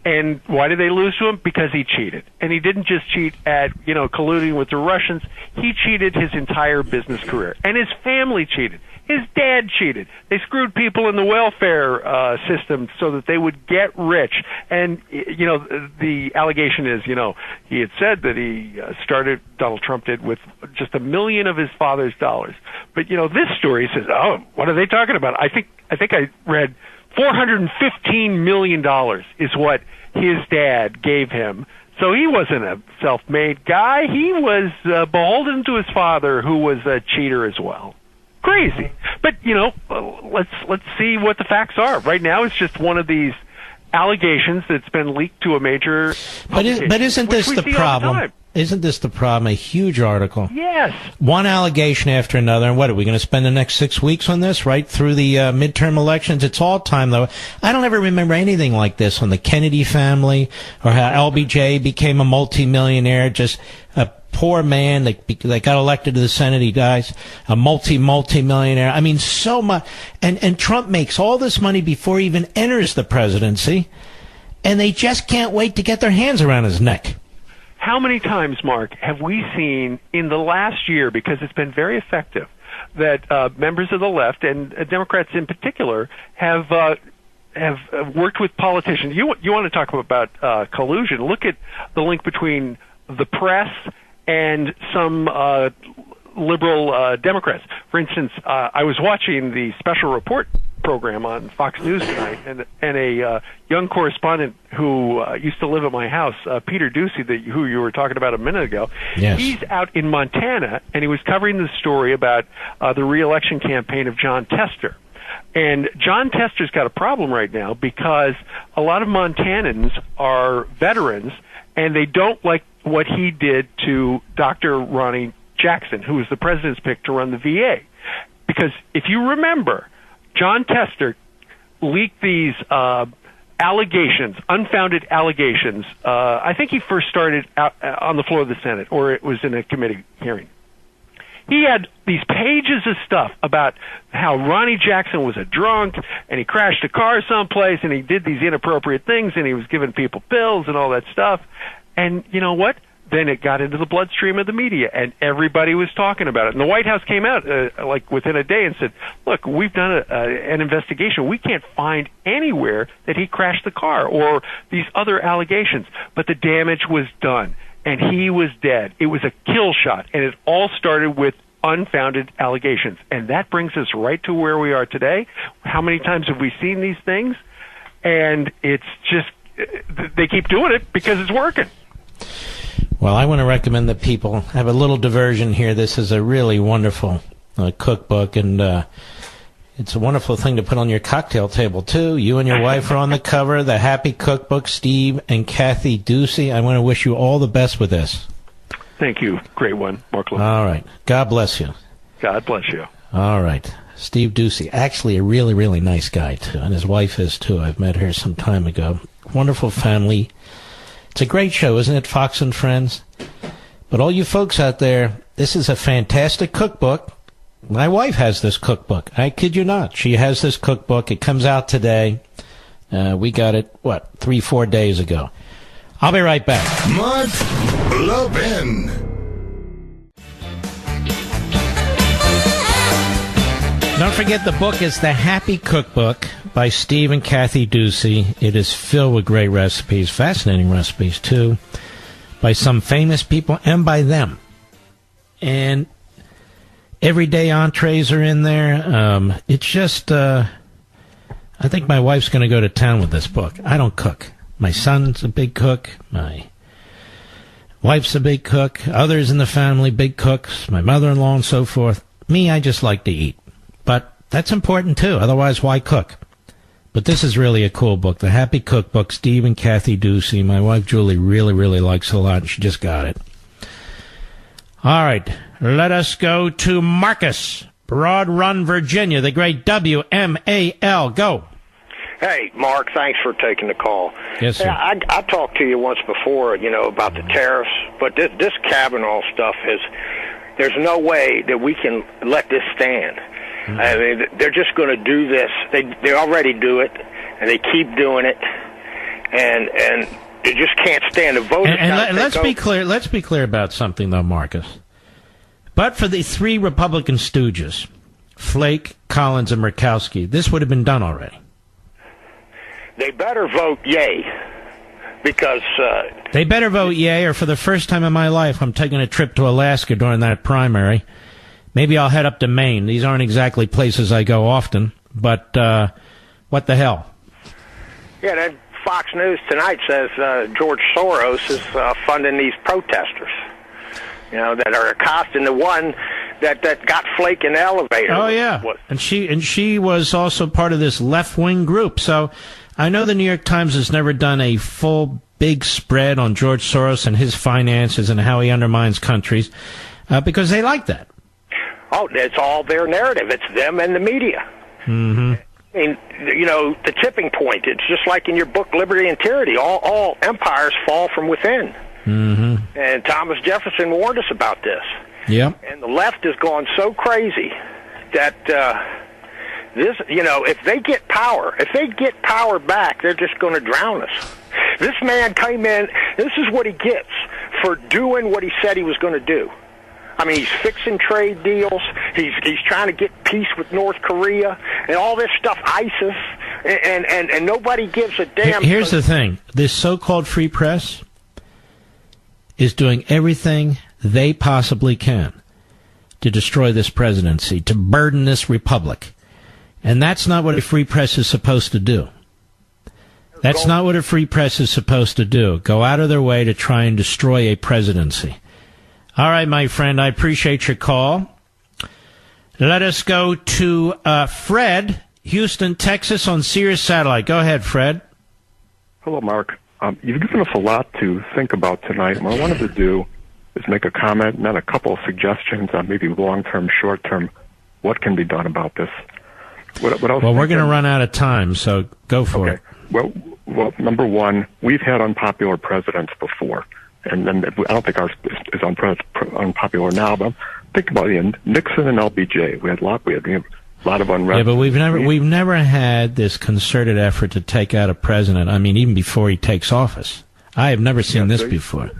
And why did they lose to him? Because he cheated. And he didn't just cheat at, colluding with the Russians. He cheated his entire business career. And his family cheated. His dad cheated. They screwed people in the welfare system so that they would get rich. And, the allegation is, he had said that he Donald Trump did, with just $1 million of his father's dollars. But, this story says, oh, what are they talking about? I think I read $415 million is what his dad gave him. So he wasn't a self-made guy. He was beholden to his father, who was a cheater as well. Crazy. But, let's see what the facts are. Right now, it's just one of these allegations that's been leaked to a major publication. But isn't this the problem? Isn't this the problem? A huge article. Yes. One allegation after another. And what, are we going to spend the next 6 weeks on this, right through the midterm elections? It's all time, though. I don't ever remember anything like this on the Kennedy family or how LBJ became a multimillionaire, just a poor man that got elected to the Senate. He dies a multi-millionaire. I mean, so much. And Trump makes all this money before he even enters the presidency, and they just can't wait to get their hands around his neck. How many times, Mark, have we seen in the last year, because it's been very effective, that members of the left and Democrats in particular have worked with politicians? You want to talk about collusion? Look at the link between the press and some liberal Democrats. For instance, I was watching the special report program on Fox News tonight, and a young correspondent who used to live at my house, Peter Ducey, who you were talking about a minute ago. Yes. He's out in Montana, and he was covering the story about the re-election campaign of John Tester. And John Tester's got a problem right now because a lot of Montanans are veterans, and they don't like what he did to Dr. Ronnie Jackson, who was the president's pick to run the VA. Because if you remember, John Tester leaked these allegations, unfounded allegations. I think he first started out on the floor of the Senate, or it was in a committee hearing. He had these pages of stuff about how Ronnie Jackson was a drunk, and he crashed a car someplace, and he did these inappropriate things, and he was giving people pills and all that stuff. And you know what? Then it got into the bloodstream of the media, and everybody was talking about it. And the White House came out like within a day and said, look, we've done an investigation. We can't find anywhere that he crashed the car or these other allegations. But the damage was done. and he was dead. It was a kill shot, and it all started with unfounded allegations. And that brings us right to where we are today. How many times have we seen these things? And it's just, they keep doing it because it's working. Well, I want to recommend that people have a little diversion here. This is a really wonderful cookbook, and it's a wonderful thing to put on your cocktail table, too. You and your wife are on the cover. The Happy Cookbook, Steve and Kathy Ducey. I want to wish you all the best with this. Thank you. Great one, Mark. All right. God bless you. God bless you. All right. Steve Ducey, actually a really, really nice guy, too, and his wife is, too. I've met her some time ago. Wonderful family. It's a great show, isn't it, Fox and Friends? But all you folks out there, this is a fantastic cookbook. My wife has this cookbook. I kid you not. She has this cookbook. It comes out today. We got it, 3-4 days ago. I'll be right back. Mark Levin. Don't forget, the book is The Happy Cookbook by Steve and Kathy Ducey. It is filled with great recipes, fascinating recipes, too, by some famous people and by them. And everyday entrees are in there. It's just, I think my wife's going to go to town with this book. I don't cook. My son's a big cook. My wife's a big cook. Others in the family, big cooks. My mother-in-law and so forth. Me, I just like to eat. But that's important, too. Otherwise, why cook? But this is really a cool book. The Happy Cookbook, Steve and Kathy Ducey. My wife, Julie, really, really likes it a lot, and she just got it. All right. Let us go to Marcus, Broad Run, Virginia, the great WMAL. Go. Hey, Mark, thanks for taking the call. Yes, sir. Hey, I talked to you once before, about the tariffs, but this Kavanaugh stuff there's no way that we can let this stand. Mm-hmm. I mean, they're just going to do this. They already do it, and they keep doing it, and they just can't stand the vote. And let's be clear. Let's be clear about something, though, Marcus. But for the three Republican stooges, Flake, Collins, and Murkowski, this would have been done already. They better vote yay, because they better vote yay, or for the first time in my life, I'm taking a trip to Alaska during that primary. Maybe I'll head up to Maine. These aren't exactly places I go often, but what the hell? Yeah, that Fox News tonight says George Soros is funding these protesters, that are accosting the one that got Flake in the elevator. Oh, yeah. And she was also part of this left-wing group. So I know the New York Times has never done a full big spread on George Soros and his finances and how he undermines countries because they like that. Oh, it's all their narrative. It's them and the media. Mm-hmm. I mean, the tipping point. It's just like in your book, Liberty and Tyranny. All empires fall from within. Mm-hmm. And Thomas Jefferson warned us about this. Yep. And the left has gone so crazy that this, if they get power back, they're just going to drown us. This man came in. This is what he gets for doing what he said he was going to do. I mean, he's fixing trade deals. He's trying to get peace with North Korea and all this stuff, ISIS, and nobody gives a damn. Here's the thing. This so-called free press is doing everything they possibly can to destroy this presidency, to burden this republic. And that's not what a free press is supposed to do. That's not what a free press is supposed to do. Go out of their way to try and destroy a presidency. All right, my friend, I appreciate your call. Let us go to Fred, Houston, Texas, on Sirius Satellite. Go ahead, Fred. Hello, Mark. You've given us a lot to think about tonight. What I wanted to do is make a comment and then a couple of suggestions on maybe long-term, short-term, what can be done about this. What else? Well, we're going to run out of time, so go for it. Well, number one, we've had unpopular presidents before. And then I don't think ours is unpopular now, but think about Nixon and LBJ. We had a lot of unrest. Yeah, but we've never had this concerted effort to take out a president. I mean, even before he takes office. I have never seen this before.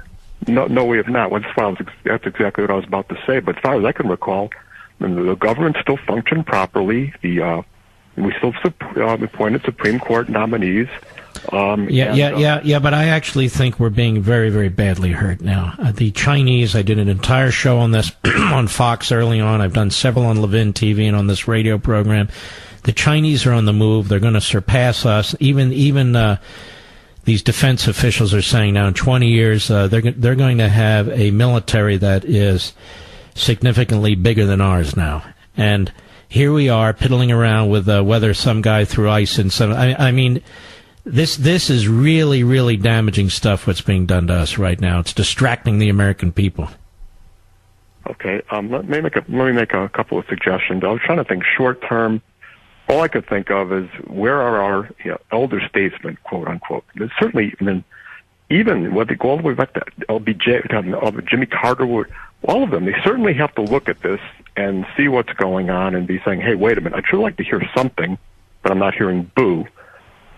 No, we have not. That's exactly what I was about to say. But as far as I can recall, the government still functioned properly. We still appointed Supreme Court nominees. Yeah, but I actually think we're being very, very badly hurt now. The Chinese, I did an entire show on this on Fox early on. I've done several on Levin TV and on this radio program. The Chinese are on the move. They're going to surpass us. Even these defense officials are saying now in 20 years they're going to have a military that is significantly bigger than ours now. And here we are piddling around with whether some guy threw ice in some. I mean, this is really, really damaging stuff. What's being done to us right now? It's distracting the American people. Okay, let me make a couple of suggestions. I was trying to think short term. All I could think of is where are our elder statesmen, quote unquote. There's certainly, even what they go all the way back to LBJ, Jimmy Carter, all of them. They certainly have to look at this and see what's going on and be saying, "Hey, wait a minute! I'd sure like to hear something, but I'm not hearing boo."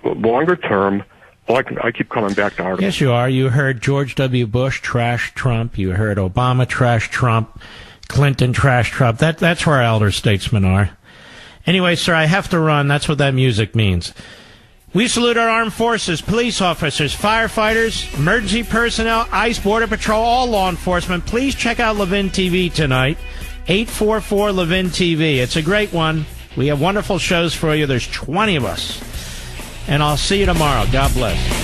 But longer term, I keep coming back to articles. Yes, you are. You heard George W. Bush trash Trump. You heard Obama trash Trump. Clinton trash Trump. That's where our elder statesmen are. Anyway, sir, I have to run. That's what that music means. We salute our armed forces, police officers, firefighters, emergency personnel, ICE, Border Patrol, all law enforcement. Please check out Levin TV tonight, 844 Levin TV. It's a great one. We have wonderful shows for you. There's 20 of us. And I'll see you tomorrow. God bless.